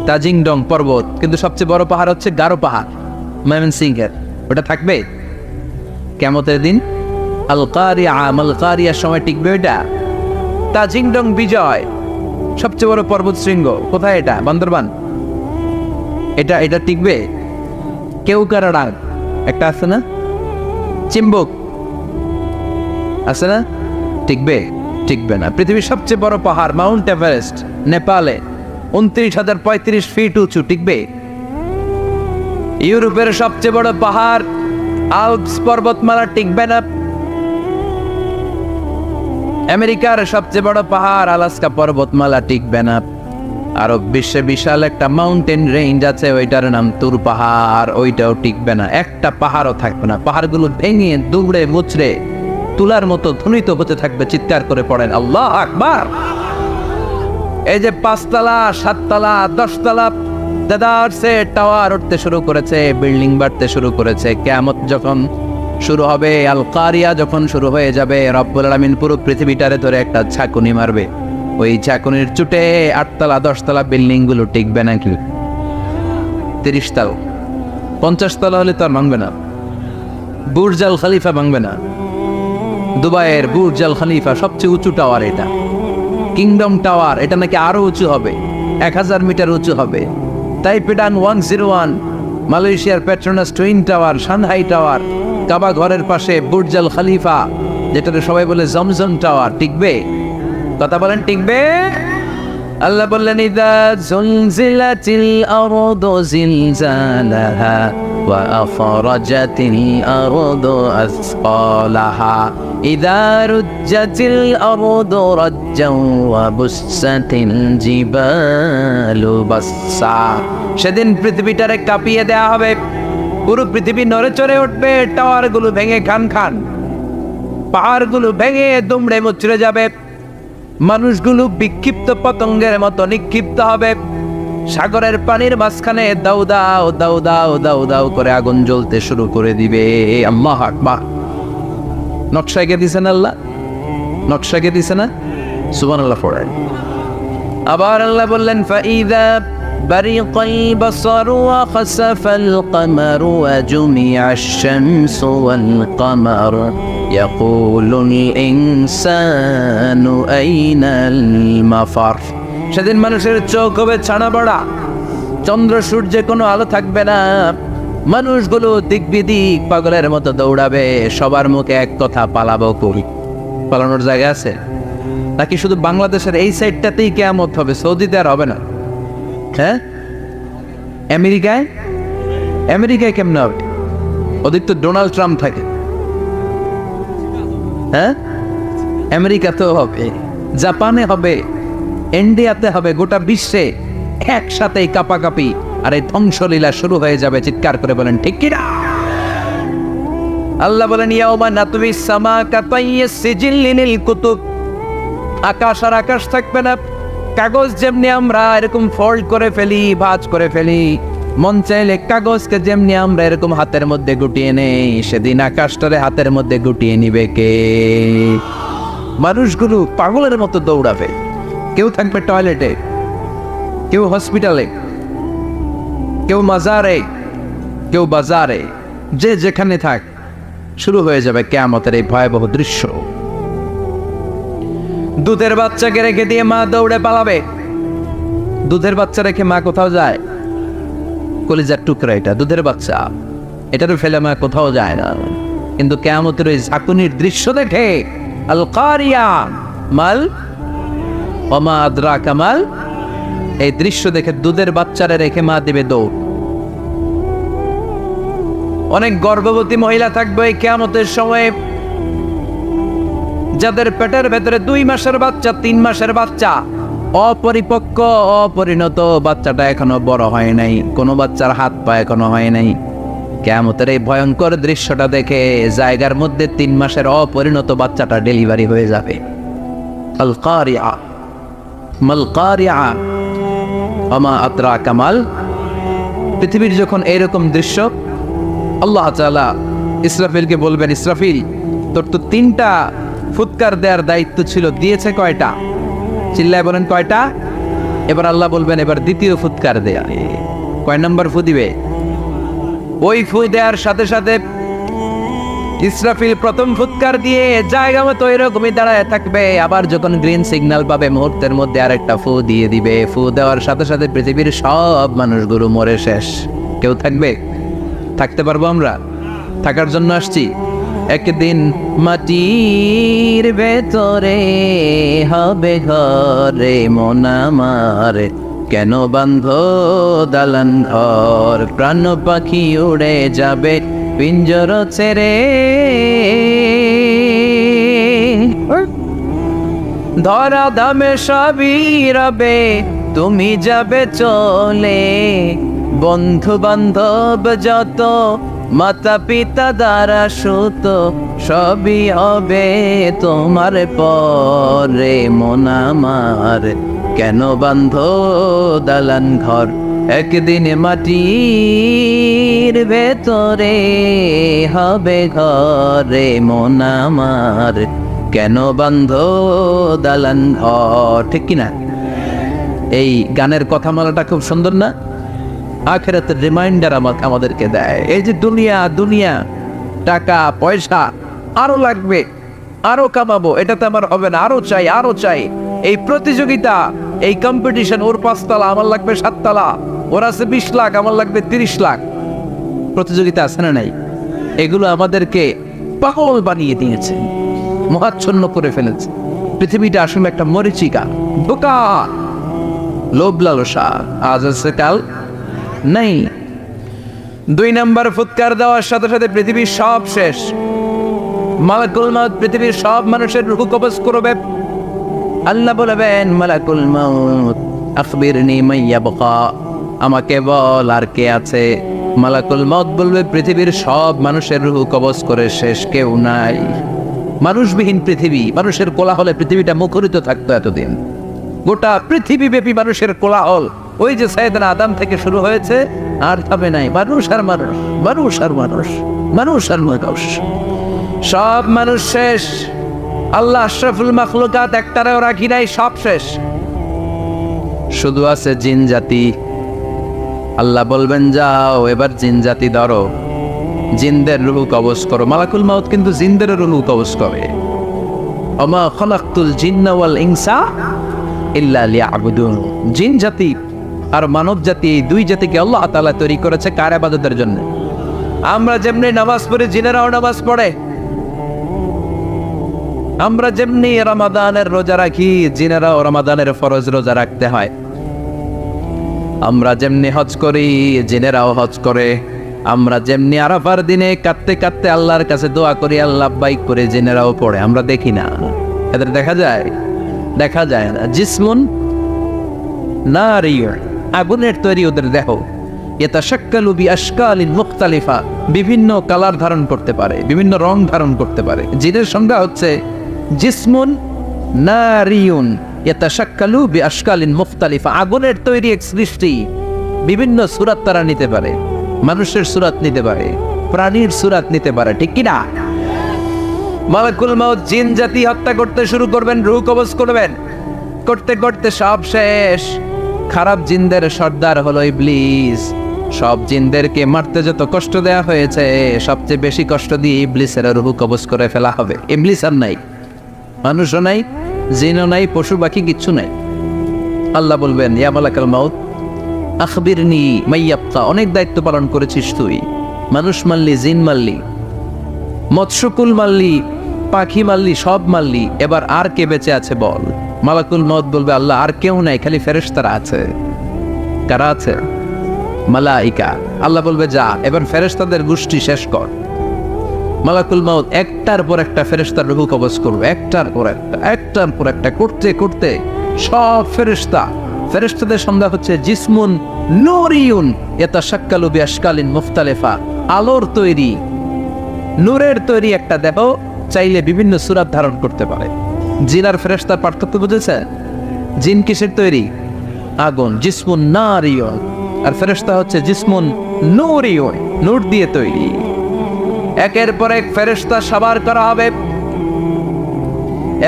Speaker 1: তাজিংডং পর্বত, কিন্তু সবচেয়ে বড় পাহাড় হচ্ছে গারো পাহাড়, ময়মনসিংহের। ওটা থাকবে কিয়ামতের দিন? আল কারিয়া, আল কারিয়ার সময় টিকবে ওইটা? তাজিংডং বিজয় সবচেয়ে বড় পর্বত শৃঙ্গ, কোথায় এটা? বান্দরবান। এটা টিকবে? কেউকারাডাং একটা আছে না, চিম্বুক আছে না, টিকবে? টিকবে না। পৃথিবীর সবচেয়ে বড় পাহাড় মাউন্ট এভারেস্ট নেপালে 29,035 ফিট উঁচু, টিকবে? ইউরোপের সবচেয়ে বড় পাহাড় আল্পস পর্বতমালা, টিকবে না। আমেরিকার সবচেয়ে বড় পাহাড় আলাস্কা পর্বতমালা, টিকবে না। আরব বিশ্বে বিশাল একটা মাউন্টেন রেঞ্জ আছে, ওইটার নাম তুর পাহাড়, ওইটাও টিকবে না। একটা পাহাড়ও থাকবে না। পাহাড়গুলো ভেঙে দুবড়ে মুচড়ে তুলার মতো ধ্বনিত হতে থাকবে। চিৎকার করে পড়েন আল্লাহ আকবার। এই যে 5 তলা 7 তলা 10 তলা দেদারসে টাওয়ার উঠতে শুরু করেছে, বিল্ডিং বাড়তে শুরু করেছে। কিয়ামত যখন শুরু হবে, আল কারিয়া যখন শুরু হয়ে যাবে, রব্বুল আলামিন পুরো পৃথিবীটারে ধরে একটা ঝাঁকুনি মারবে। ওই ঝাঁকুনির চুটে 8 তলা 10 তলা বিল্ডিং গুলো টিকবে নাকি? 30 তলা 50 তলা হলে তো আর ভাঙবে না। বুর্জ আল খলিফা ভাঙবে না। দুবাইয়ের বুর্জ আল খলিফা সবচেয়ে উঁচু টাওয়ার এটা। কিংডম টাওয়ার, এটা নাকি আরো উঁচু হবে, 1000 মিটার উঁচু হবে। তাইপেডান 101, মালয়েশিয়ার Petronas twin tower, Shanghai tower, Kaaba ঘরের পাশে বুর্জ আল খলিফা, যেটাতে সবাই বলে জমজম টাওয়ার, টিকবে? কথা বলেন, টিকবে? আল্লাহ বললেন ইযা যুলজিলাতিল আরদু জিলজালাহা ওয়া আখরাজাতিল আরদু আসকালাহা ইযা রুজ্জাতিল আরদু রাজ্জান ওয়া বুসসাতিল জিবালু বাসসা। সেদিন পৃথিবীটারে কাঁপিয়ে দেয়া হবে, পুরো পৃথিবী নড়ে চড়ে উঠবে, টাওয়ারগুলো ভেঙে খান খান, পাহাড়গুলো ভেঙে দুমড়ে মুচড়ে যাবে, মানুষগুলো বিক্ষিপ্ত পতঙ্গের মতো নিক্ষিপ্ত হবে। সাগরের পানির মাঝখানে দাউ দাউ দাউ দাউ দাউ দাউ করে আগুন জ্বলতে শুরু করে দিবে। আল্লাহ আকবার। নকশা এঁকে দিছেন আল্লাহ, নকশা এঁকে দিছে না? সুবহানাল্লাহ পড়েন। আবার আল্লাহ বললেন ফাইযা বারিকাল বাসারু ওয়া খাসাফাল কামারু ওয়া জুমিআশ শামসু ওয়াল কামার ইয়াকুলুল ইনসানু আইনাল মাফার। সেদিন মানুষের চোখ হবে ছানা বড়া, চন্দ্র সূর্যে কোনো আলো থাকবে না, মানুষগুলো দিক বিদিক পাগলের মতো দৌড়াবে। সবার মুখে এক কথা, পালাবো কই? পালানোর জায়গা আছে নাকি? শুধু বাংলাদেশের এই সাইডটাতেই কিয়ামত হবে, সৌদিতে আর হবে না। হ্যাঁ, আমেরিকায় কেমন হবে? ওদিক তো ডোনাল্ড ট্রাম্প থাকে। হ্যাঁ, আমেরিকাতেও হবে, জাপানে হবে, ইন্ডিয়াতে হবে, গোটা বিশ্বে একসাথে কাপাকাপি আর এই ধ্বংসলীলা শুরু হয়ে যাবে। চিৎকার করে বলেন ঠিক কি না? আল্লাহ বলেন ইয়াউমা নাতবিস সামা কাতাইয়িস সিজিল্লিল কুতুব। আকাশ আর আকাশ থাকবে না। কাগজ যেমনি আমরা এরকম ফোল্ড করে ফেলি, ভাঁজ করে ফেলি, মন চাইলে কাগজকে যেমনি আমরা এরকম হাতের মধ্যে গুটিয়ে নেই, সেদিন আকাশটারে হাতের মধ্যে গুটিয়ে নিবে কে? মানুষগুলো পাগলের মতো দৌড়াবে। কেউ থাকবে টয়লেটে, কেউ হসপিটালে, কেউ মাজারে, কেউ বাজারে, যে যেখানে থাক, শুরু হয়ে যাবে কিয়ামতের এই ভয়াবহ দৃশ্য। দুধের বাচ্চাকে রেখে দিয়ে মা দৌড়ে পালাবে। দুধের বাচ্চা রেখে মা কোথাও যায়? কলিজার টুকরা এটা, দুধের বাচ্চা, এটারও ফেলে মা কোথাও যায় না। কিন্তু কিয়ামতের ওই ঝাঁকুনির দৃশ্য দেখে, আল কারিয়া মাল ওয়া মা আদরাকা মাল, এই দৃশ্য দেখে দুধের বাচ্চারে রেখে মা দিবে দৌড়। অনেক গর্ভবতী মহিলা থাকবে এই কিয়ামতের সময়ে, যাদের পেটের ভেতরে 2 মাসের বাচ্চা, 3 মাসের বাচ্চা, অপরিপক্ক অপরিণত, বাচ্চাটা এখনো বড় হয় নাই, কোনো বাচ্চার হাত পা এখনো হয় নাই। কিয়ামতের এই ভয়ঙ্কর দৃশ্যটা দেখে জায়গার মধ্যে 3 মাসের অপরিণত বাচ্চাটা ডেলিভারি হয়ে যাবে। আল কারিয়া মাল কারিয়া। আমা আতরা কামাল। পৃথিবীর যখন এইরকম দৃশ্য, আল্লাহ তাআলা ইসরাফিলকে বলবেন, ইসরাফিল তোর তো 3টা ফুৎকার দেওয়ার দায়িত্ব ছিল, দিয়েছে কয়টা? চিল্লায় বলেন কয়টা? এবার আল্লাহ বলবেন এবার দ্বিতীয় ফুৎকার দেয়া। কয় নাম্বার ফু দিবে? ওই ফু দেওয়ার সাথে সাথে ইসরাফিল প্রথম ফুৎকার দিয়ে জায়গা মতো এরকমই দাঁড়ায় থাকবে, আবার যখন গ্রিন সিগন্যাল পাবে মুহূর্তের মধ্যে আরেকটা ফু দিয়ে দিবে। ফু দেওয়ার সাথে সাথে পৃথিবীর সব মানুষগুলো মরে শেষ। কেউ থাকবে? থাকতে পারবো আমরা? থাকার জন্য আসছি। একদিন মাটির ভেতরে হবে ঘরে মন আমার, কেন বান্ধ দালান ঘর, প্রাণ পাখি উড়ে যাবে পিঞ্জর ছেড়ে, ধরা ধামে সবই রবে তুমি যাবে চলে, বন্ধু বান্ধব যত মাতা পিতা দ্বারা সুত সবই হবে তোমার পরে মন আমার, কেন বান্ধ দালান ঘর, একদিন মাটির ভেতরে হবে ঘরে মন আমার, কেন বান্ধ দালান ঘর। ঠিক কিনা? এই গানের কথামালাটা খুব সুন্দর না? আখিরাতের রিমাইন্ডার আমাদেরকে দেয়। এই যে দুনিয়া দুনিয়া, টাকা পয়সা আরো লাগবে, আরো কামাবো, এটাতে আমার হবে না, আরো চাই আরো চাই। এই প্রতিযোগিতা, এই কম্পিটিশন, ওর 5 তলা আমার লাগবে 7 তলা, ওর আছে 20 লাখ আমার লাগবে 30 লাখ, প্রতিযোগিতা আছে না নাই? এগুলো আমাদেরকে পাগল বানিয়ে দিয়েছে, মহাচ্ছন্ন করে ফেলেছে। পৃথিবীটা আসলে একটা মরিচিকা, বোকা, লোভ লালসা, আজ আছে কাল নাই। 2 নাম্বার ফুৎকার দেওয়ার সাথে সাথে পৃথিবীর সব শেষ। মালাকুল মাউত পৃথিবীর সব মানুষের রূহ কবজ করবে। আল্লাহ বলবেন, মালাকুল মাউত আখবিরনি মাইয়া বাকা, আমাকে বল আর কে আছে। মালাকুল মাউত বলবে, পৃথিবীর সব মানুষের রূহ কবজ করে শেষ, কেউ নাই। মানুষবিহীন পৃথিবী, মানুষের কোলাহলে পৃথিবীটা মুখরিত থাকতো এতদিন। গোটা পৃথিবীব্যাপী মানুষের কোলাহল, ওই যে সাইয়েদনা আদম থেকে শুরু হয়েছে, আর থামে নাই। মানুষ আর মানুষ, মানুষ আর মানুষ, মানুষ আর মানুষ, সব মানুষ শেষ। আল্লাহ আশরাফুল মাখলুকাত একটারেও রাখি নাই, সব শেষ। শুধু আছে জিন জাতি। আল্লাহ বলবেন, যাও এবার জিন জাতি ধরো, জিনদের রূহ কবজ করো। মালাকুল মাউত কিন্তু জিনদের রূহ কবজ করে। ওমা খলাকতুল জিন্না ওয়াল ইনসা ইল্লা লিয়াবুদুন। জিন জাতি আর মানব জাতি, এই 2 জাতিকে আল্লাহ তাআলা তৈরি করেছে কার ইবাদতের জন্য। আমরা যেমনি নামাজ পড়ি, জিনেরাও নামাজ পড়ে। আমরা যেমনি রমাদানের রোজা রাখি, জিনেরাও রমাদানের ফরজ রোজা রাখতে হয়। আমরা যেমনি হজ করি, জিনেরাও হজ করে। আমরা যেমনি আরাফার দিনে কাঁদতে কাঁদতে আল্লাহর কাছে দোয়া করি, আল্লাহ বাইক করে, জিনেরাও পড়ে। আমরা দেখি না, এদের দেখা যায়? দেখা যায় না। জিসমুন নারিয়্য, আগুনের তৈরি ওদের দেহ। ইয়াতাশাক্কালু বিআশকালিন মুখতালিফা, বিভিন্ন কালার ধারণ করতে পারে, বিভিন্ন রং ধারণ করতে পারে। জিনের সংজ্ঞা হচ্ছে জিসমুন নারিয়ুন ইয়াতাশাক্কালু বিআশকালিন মুখতালিফা, আগুনের তৈরি এক সৃষ্টি। বিভিন্ন সূরাত তারা নিতে পারে, মানুষের সূরাত নিতে পারে, প্রাণীর সূরাত নিতে পারে। ঠিক কি না? মালাকুল মাউত জিন জাতি হত্যা করতে শুরু করবেন, রূহ কবজ করবেন। করতে করতে সব শেষ। খারাপ জিনদের সর্দার হলো ইবলিস। সব জিনদেরকে মারতে যত কষ্ট দেয়া হয়েছে, সবচেয়ে বেশি কষ্ট দিয়ে ইবলিসের রূহ কবজ করে ফেলা হবে। ইবলিস আর নাই, মানুষও নাই, জিনও নাই, পশু পাখি কিচ্ছু নাই। আল্লাহ বলবেন, ইয়া মালাকুল মাউত আখবিরনি মাইয়াবকা, অনেক দায়িত্ব পালন করেছিস তুই। মানুষ মারলি, জিন মারলি, মৎস্যকুল মারলি, পাখি মারলি, সব মারলি, এবার আর কে বেঁচে আছে বল। মালাকুল মউত বলবে, আল্লাহ আর কেউ নাই, খালি ফেরেশতারা আছে। কারা আছে? মালাইকা। আল্লাহ বলবে, যা এবার ফেরেশতাদের গোষ্ঠী শেষ কর। মালাকুল মউত একটার পর একটা ফেরেশতার রূহ কবজ করবে, একটার পর একটা, একটার পর একটা, করতে করতে সব ফেরেশতা। ফেরেশতাদের সংজ্ঞা হচ্ছে জিসমুন নূরিয়ুন ইয়াতাশাক্কালু বিআশকালিন মুখতালিফা, আলোর তৈরি, নূরের তৈরি একটা দেহ, চাইলে বিভিন্ন সূরাত ধারণ করতে পারে। জিন আর ফেরেশতার পার্থক্য বুঝেছে? জিন কিসের তৈরি? আগুন, জিসমুন নারিয়ন, আর ফেরেশতা হচ্ছে জিসমুন নূরিয়ন, নূর দিয়ে তৈরি। একের পর এক ফেরেশতা সবার করা হবে।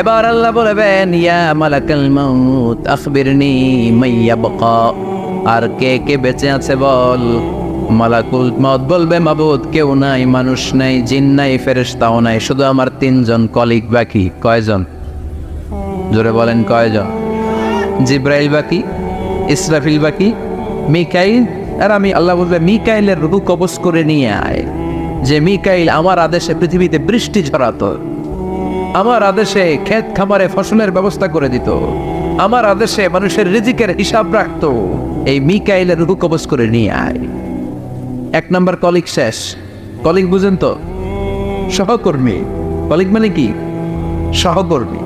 Speaker 1: এবার আল্লাহ বলবেন, ইয়া মালাকাল মাউত আখবিরনি মাইয়াবকা, আর কে কে বেঁচে আছে বল। মালাকুল মউত বলবে, মাবুদ কেউ নাই, মানুষ নাই, জিন নাই, ফেরেশতাও নাই, শুধু আমার 3 জন কলিগ বাকি। কয়জন? জোরে বলেন কয়জন? জিব্রাইল বাকি, ইসরাফিল বাকি, মিকাইল। আর আমি, আল্লাহ বলবে মিকাইলের রূহ কবজ করে নিয়ে আয়। যে মিকাইল আমার আদেশে পৃথিবীতে বৃষ্টি ঝরাতো, আমার আদেশে ক্ষেত খামারে ফসলের ব্যবস্থা করে দিত, আমার আদেশে মানুষের রিজিকের হিসাব রাখতো। এই মিকাইলের রূহ কবজ করে নিয়ে আয়। 1 নম্বর কলিগ শেষ। কলিগ বুঝেন তো? সহকর্মী। কলিগ মানে কি? সহকর্মী।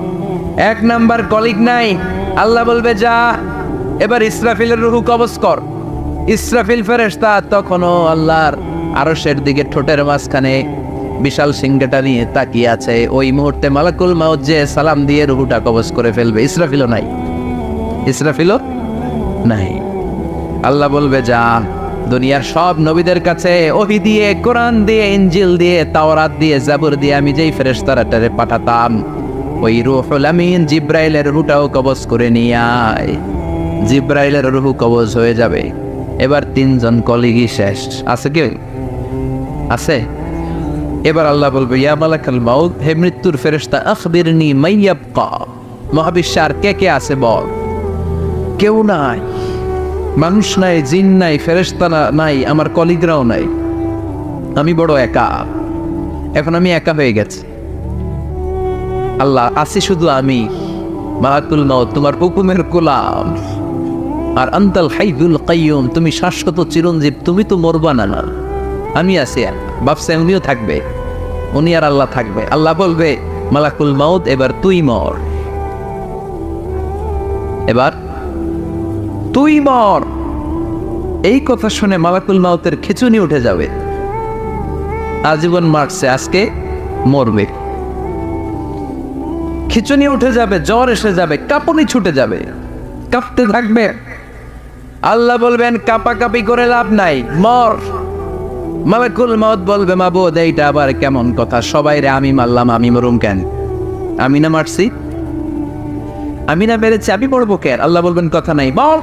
Speaker 1: 1 নম্বর কলিগ নাই। আল্লাহ বলবে, যা এবার ইসরাফিলের রূহ কবজ কর। ইসরাফিল ফেরেশতা তখনও আল্লাহর আরশের দিকে ঠোঁটের মাঝখানে বিশাল সিংহাটা নিয়ে তাকিয়ে আছে। ওই মুহূর্তে মালাকুল মাউত যে সালাম দিয়ে রূহটা কবজ করে ফেলবে। ইসরাফিলও নাই, ইসরাফিলও নাই। আল্লাহ বলবে, যা দুনিয়ার সব নবীদের কাছে ওহী দিয়ে, কোরআন দিয়ে, ইনজিল দিয়ে, তাওরাত দিয়ে, জাবুর দিয়ে আমি যেই ফেরেশতাটারে পাঠাতাম, ওই রূহুল আমিন জিব্রাইলের রূহটাও কবজ করে নিয়ে আয়। জিব্রাইলের রূহ কবজ হয়ে যাবে। এবার 3 জন কলিগই শেষ। আছে কেউ? আছে? এবার আল্লাহ বলবে, ইয়া মালাকাল মাউত, হে মৃত্যুর ফেরেশতা, আখবিরনি মাইয়াবকা, মহাবিশ্বে আর কে কে আছে বল। কেউ নাই, মানুষ নাই, জিন নাই, ফেরেশতা নাই, আমার কলিগরাও নাই, আমি বড় একা। এখন আমি একা হয়ে গেছি। আল্লাহ, আছি শুধু আমি, মালাকুল মাউত, তোমার হুকুমের গোলাম। আর আনতাল হাইয়ুল কাইয়ুম, তুমি শাশ্বত চিরঞ্জীব, তুমি তো মরবা না। আমি আছি। বাপসা উনিও থাকবে, উনি আর আল্লাহ থাকবে। আল্লাহ বলবে, মালাকুল মাউত এবার তুই মর, এবার তুই মর। এই কথা শুনে মালাকুল মাউতের খিঁচুনি উঠে যাবে। আজীবন মারছে, আজকে মরবে। খিঁচুনি উঠে যাবে, জ্বর এসে যাবে, কাঁপুনি ছুটে যাবে, কাঁপতে থাকবে। আল্লাহ বলবেন, কাঁপাকাঁপি করে লাভ নাই, মর। মালাকুল মাউত বলবে, মাবুদ এইটা আবার কেমন কথা? সবাই রে আমি মারলাম, আমি মরুম কেন? আমি না মারছি, আমি না মেরেছি, আমি মরবো কেন? আল্লাহ বলবেন, কথা নাই, মর।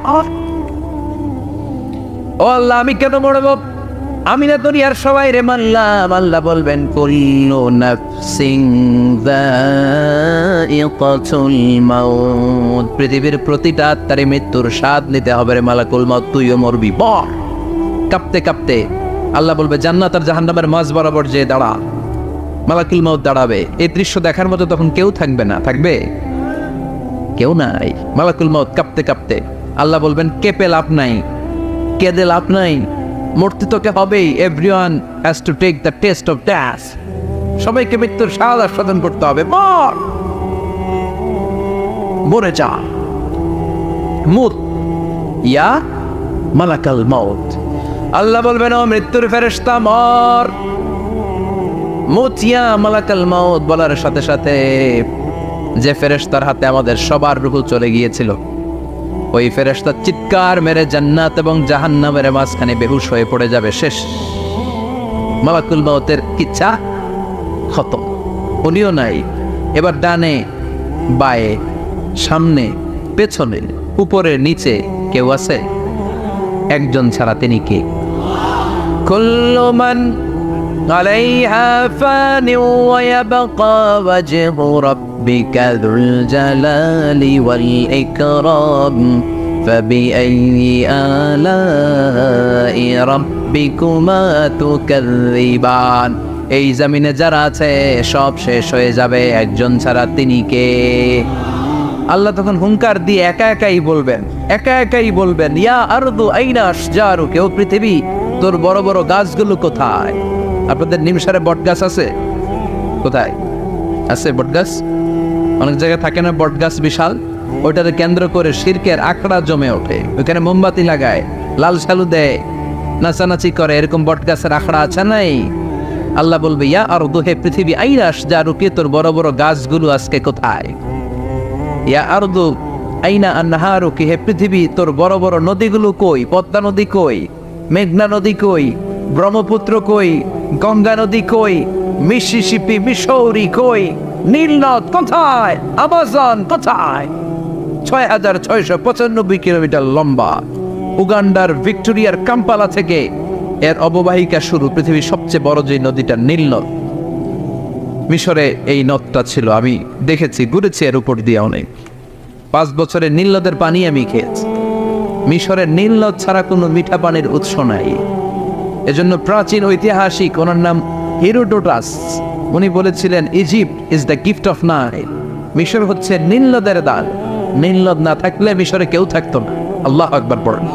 Speaker 1: ও আল্লাহ, আমি কেন মরবো? আমি না দুনিয়ার সবাই রে মারলাম। আল্লাহ বলবেন, কুল্লু নাফসিন যায়িকাতুল মাউত, পৃথিবীর প্রতিটা আত্মারে মৃত্যুর স্বাদ নিতে হবে রে মালাকুল মাউত, তুইও মরবি, মর। কাঁপতে কাঁপতে আল্লাহ বলবে, জান্নাত আর জাহান্নামের মাঝ বরাবর যে দাঁড়া। মালাকুল মাউত দাঁড়াবে। এই দৃশ্য দেখার মতো তখন কেউ থাকবে না। থাকবে? কেউ নাই। মালাকুল মাউত কাঁপতে কাঁপতে আল্লাহ বলবেন, কেঁপে লাভ নাই, কেঁদে লাভ নাই, মরতে তোকে হবেই। Everyone has to take the test of death, সবাইকে মৃত্যুর স্বাদ আস্বাদন করতে হবে। মর, মরে যা, মুত ইয়া মালাকাল মাউত। আল্লাহ বলবেন, ও মৃত্যুর ফেরেশতা, মর, মুত ইয়া মালাকাল মাউত। বলার সাথে সাথে যে ফেরেশতার হাতে আমাদের সবার রূহ চলে গিয়েছিল, ওই ফেরেশতা চিৎকার মেরে জান্নাত এবং জাহান্নামের মাঝখানে বেহুশ হয়ে পড়ে যাবে। শেষ। মালাকুল মাউতের কিচ্ছা খতম, উনিও নাই। এবার ডানে বায়ে, সামনে পেছনে, উপরে নিচে কেউ আছে? একজন ছাড়া, তিনি কে? কুল্লু মান আলাইহা ফানি ওয়া ইয়াবকা ওয়াজহু রাব্বিকা যুল জালালি ওয়াল ইকরাম ফাবিআইয়ি আলাই রাব্বিকুমা তুকাযযিবান। এই জমিনে যারা আছে সব শেষ হয়ে যাবে, একজন ছাড়া, তিনি কে? আল্লাহ তখন হুঙ্কার দিয়ে একা একাই বলবেন, একা একাই বলবেন, ইয়া আরদু আইনা আশজারু, কেউ পৃথিবী তোর বড় বড় গাছগুলো কোথায়? আপনাদের নিমসারে বট গাছ আছে? কোথায় আছে বট গাছ? অনেক জায়গায় থাকে না বট গাছ বিশাল, ওইটাকে কেন্দ্র করে শিরকের আখড়া জমে ওঠে, ওইখানে মোমবাতি লাগায়, লাল সালু দেয়, নাচানাচি করে, এরকম বট গাছের আখড়া আছে নাই? আল্লাহ বলবে, ইয়া আরদু, হে পৃথিবী, আইনা আশজারু, কে তোর বড় বড় গাছগুলো আজকে কোথায়? ইয়া আরদু আইনা আনহারুকি, হে পৃথিবী তোর বড় বড় নদীগুলো কই? পদ্মা নদী কই? মেঘনা নদী কই? ব্রহ্মপুত্র কই? গঙ্গা নদী কই? মিসিসিপি, মিসৌরি কই? নীল নদ কোথায়? আমাজন কোথায়? 6,695 কিলোমিটার লম্বা। উগান্ডার ভিক্টোরিয়ার কাম্পালা থেকে এর অববাহিকা শুরু। পৃথিবীর সবচেয়ে বড় যে নদীটা নীল নদ, মিশরে এই নদটা ছিল। আমি দেখেছি, ঘুরেছি এর উপর দিয়ে অনেক। 5 বছরে নীল নদের পানি আমি খেয়েছি। মিশরের নীল নদ ছাড়া কোনো মিঠা পানির উৎস নাই। এজন্য প্রাচীন ঐতিহাসিক, ওনার নাম হেরোডোটাস, উনি বলেছিলেন Egypt is the gift of Nile. মিশর হচ্ছে নীল নদের দান। নীল নদ না থাকলে মিশরে কেউ থাকতো না। আল্লাহু আকবার পড়েন।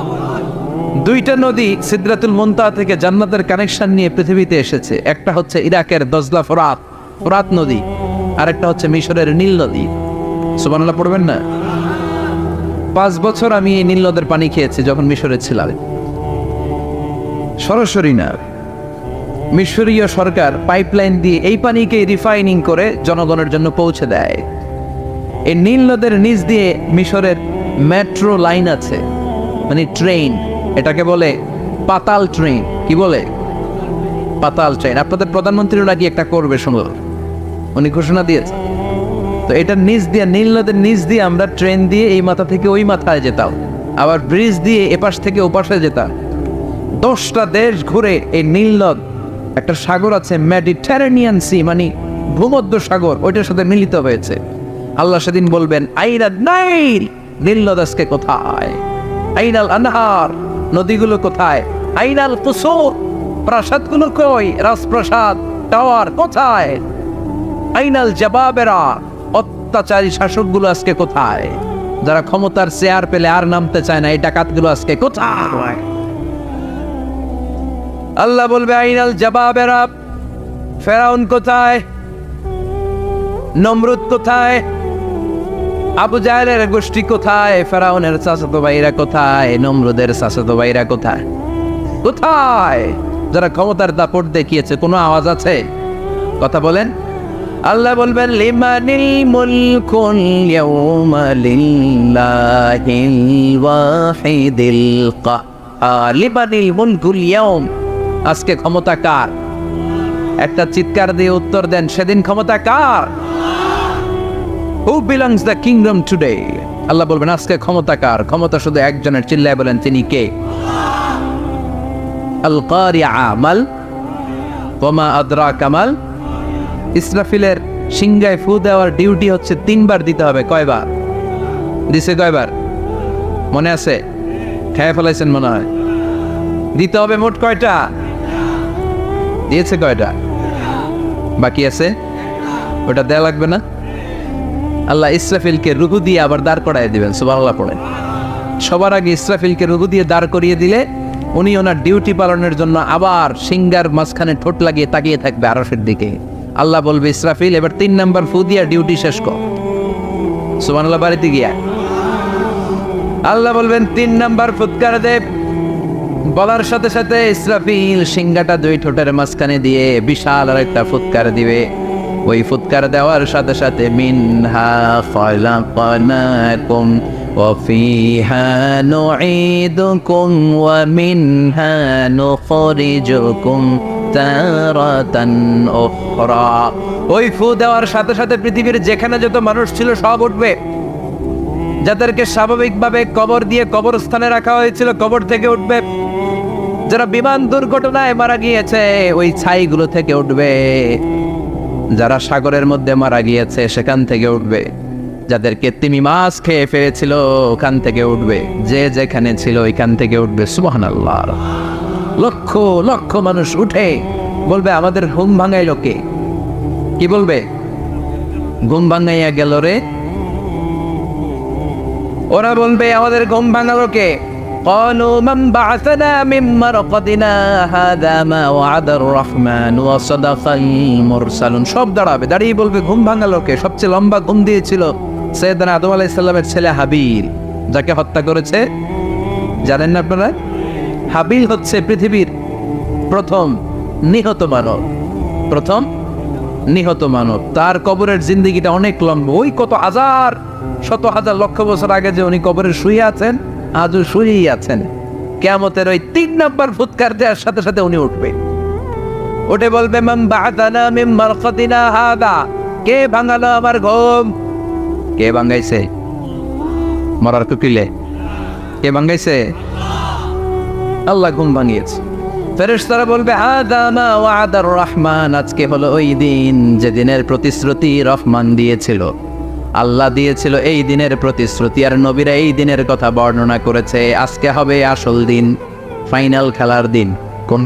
Speaker 1: 2টা নদী সিদরাতুল মুনতাহা থেকে জান্নাতের কানেকশন নিয়ে পৃথিবীতে এসেছে। একটা হচ্ছে ইরাকের দজলা ফোরাত নদী, আর একটা হচ্ছে মিশরের নীল নদী। সুবহানাল্লাহ পড়বেন না? 5 বছর আমি এই নীল নদের পানি খেয়েছি যখন মিশরে ছিলাম। সরাসরি না, মিশরীয় সরকার পাইপলাইন দিয়ে এই পানিকে রিফাইনিং করে জনগণের জন্য পৌঁছে দেয়। এই নীল নদের নিচ দিয়ে মিশরের মেট্রো লাইন আছে, মানে ট্রেন। এটাকে বলে পাতাল ট্রেন। কি বলে? পাতাল ট্রেন। আপনাদের প্রধানমন্ত্রীও নাকি একটা করবে, শুনল, উনি ঘোষণা দিয়েছে। তো এটার নিচ দিয়ে, নীল নদের নিচ দিয়ে আমরা ট্রেন দিয়ে এই মাথা থেকে ওই মাথায় যেতাম, আবার ব্রিজ দিয়ে এপাশ থেকে ওপাশে যেতাম। 10টা দেশ ঘুরে এই নীল নদ, একটা সাগর আছে মেডিটেরেনিয়ান সি, মানে ভূমধ্য সাগর, ওইটার সাথে মিলিত হয়েছে। আল্লাহ সেদিন বলবেন আইনা নাইল, নীল নদ আজকে কোথায়? আইনাল আনহার, নদীগুলো কোথায়? আইনাল কুসুর, প্রাসাদগুলো কই? রাজপ্রাসাদ, টাওয়ার কোথায়? আইনাল জাবাবেরা, অত্যাচারী শাসকগুলো আজকে কোথায়? যারা ক্ষমতার চেয়ার পেলে আর নামতে চায় না, এই ডাকাতগুলো আজকে কোথায়? আল্লাহ বলবে আইনাল জাবাবেরা, ফেরাউন কোথায়? নমরুদ কোথায়? আবু জাহেলের গোষ্ঠী কোথায়? ফেরাউনের চাচাতো ভাইরা কোথায়? নমরুদের চাচাতো ভাইরা কোথায়? কোথায়? যারা ক্ষমতার দাপট দেখিয়েছে, কোনো আওয়াজ আছে? কথা বলেন। আল্লাহ বলবেন লিমানিল মুলকুল ইয়াউমা লিল্লাহিল ওয়াহিদিল কাহ্হার। লিমানিল মুলকুল ইয়াউম, আজকে ক্ষমতা কার? একটা চিৎকার দিয়ে উত্তর দেন, সেদিন ক্ষমতা কার? Who belongs the kingdom today? আল্লাহ বলবেন আজকে ক্ষমতা কার? ক্ষমতা শুধু একজনের। চিল্লায় বলেন, তিনি কে? আল কারিআ মাল ওয়া মা আদরাকা মাল। ইসরাফিলের সিংহায় ফু দেওয়ার ডিউটি হচ্ছে 3 বার দিতে হবে। কয়বার দিছে? কয়বার মনে আছে? খেয়ে ফেলাইছেন মনে হয়। দিতে হবে মোট কয়টা? দিয়েছে কয়টা? বাকি আছে, ওটা দেয়া লাগবে না? আল্লাহ ইসরাফিলকে রুহু দিয়ে আবার দাঁড় করায় দিবেন। সুবহানাল্লাহ পড়েন। সবার আগে ইসরাফিলকে রুহু দিয়ে দাঁড় করিয়ে দিলে উনি ওনার ডিউটি পালনের জন্য আবার সিংহার মাঝখানে ঠোঁট লাগিয়ে তাকিয়ে থাকবে আরশের দিকে। আল্লাহ বলবে ইসরাফিল এবার 3 নাম্বার ফু দিয়া ডিউটি শেষ কর। সুবহানাল্লাহ। বাড়িতে গিয়া আল্লাহ বলবেন 3 নাম্বার ফুৎকার দে। বলার সাথে সাথে ইসরাফিল সিংহাটা 2 ঠোঁটের মাঝখানে দিয়ে বিশাল আর একটা ফুৎকার দিবে। ওই ফুৎকার দেওয়ার সাথে সাথে মিনহা খালাকনাকুম ওয়া ফিহা নুঈদুকুম ওয়া মিনহা নুখরিজুকুম তারাতান উখরা। ওই ফু দেওয়ার সাথে সাথে পৃথিবীর যেখানে যত মানুষ ছিল সব উঠবে। যাদেরকে স্বাভাবিকভাবে কবর দিয়ে কবরস্থানে রাখা হয়েছিল কবর থেকে উঠবে। যারা বিমান দুর্ঘটনায় মারা গিয়েছে ওই ছাইগুলো থেকে উঠবে। যারা সাগরের মধ্যে মারা গিয়েছে সেখান থেকে উঠবে। যাদেরকে তিমি মাছ খেয়ে ফেলেছিল ওখান থেকে উঠবে। যে যেখানে ছিল ওইখান থেকে উঠবে। সুবহানাল্লাহ। লক্ষ লক্ষ মানুষ উঠে বলবে আমাদের ঘুম ভাঙাইলো কে? কি বলবে? ঘুম ভাঙাইয়া গেল রে। ওরা বলবে আমাদের ঘুম ভাঙালো কে? قالوا من بعثنا من مرقدنا هذا ما وعد الرحمن وصدق المرسلون। সব দাঁড়াবে, দাঁড়িয়ে বলবে ঘুম ভাঙালো কে? সবচেয়ে লম্বা ঘুম দিয়েছিল সৈয়দনা আদম আলাইহিস সালামের ছেলে হাবিল, যাকে হত্যা করেছে। জানেন না আপনারা? হাবিল হচ্ছে পৃথিবীর প্রথম নিহত মানব। প্রথম নিহত মানব, তার কবরের জিন্দেগিটা অনেক লম্বা। ওই কত হাজার শত হাজার লক্ষ বছর আগে যে উনি কবরে শুয়ে আছেন, আজও শুয়েই আছেন। কিয়ামতের ওই 3 নাম্বার ফুৎকার দেওয়ার সাথে সাথে উনি উঠবে, উঠে বলবে মান বা'আতানা মিন মারকাদিনা হাদা, কে ভাঙালো আমার ঘুম? কে ভাঙাইছে? মরার কুকিলে কে ভাঙাইছে? আল্লাহ ঘুম ভাঙিয়েছে। ফেরেশতারা বলবে হাদা মা ওয়া'দার রহমান, আজকে হলো ওই দিন যে দিনের প্রতিশ্রুতি রহমান দিয়েছিল, আল্লাহ দিয়েছিল এই দিনের প্রতিশ্রুতি, আর নবীরা এই দিনের কথা বর্ণনা করেছে। আজকে হবে আসল দিন, ফাইনাল খেলার দিন। কোন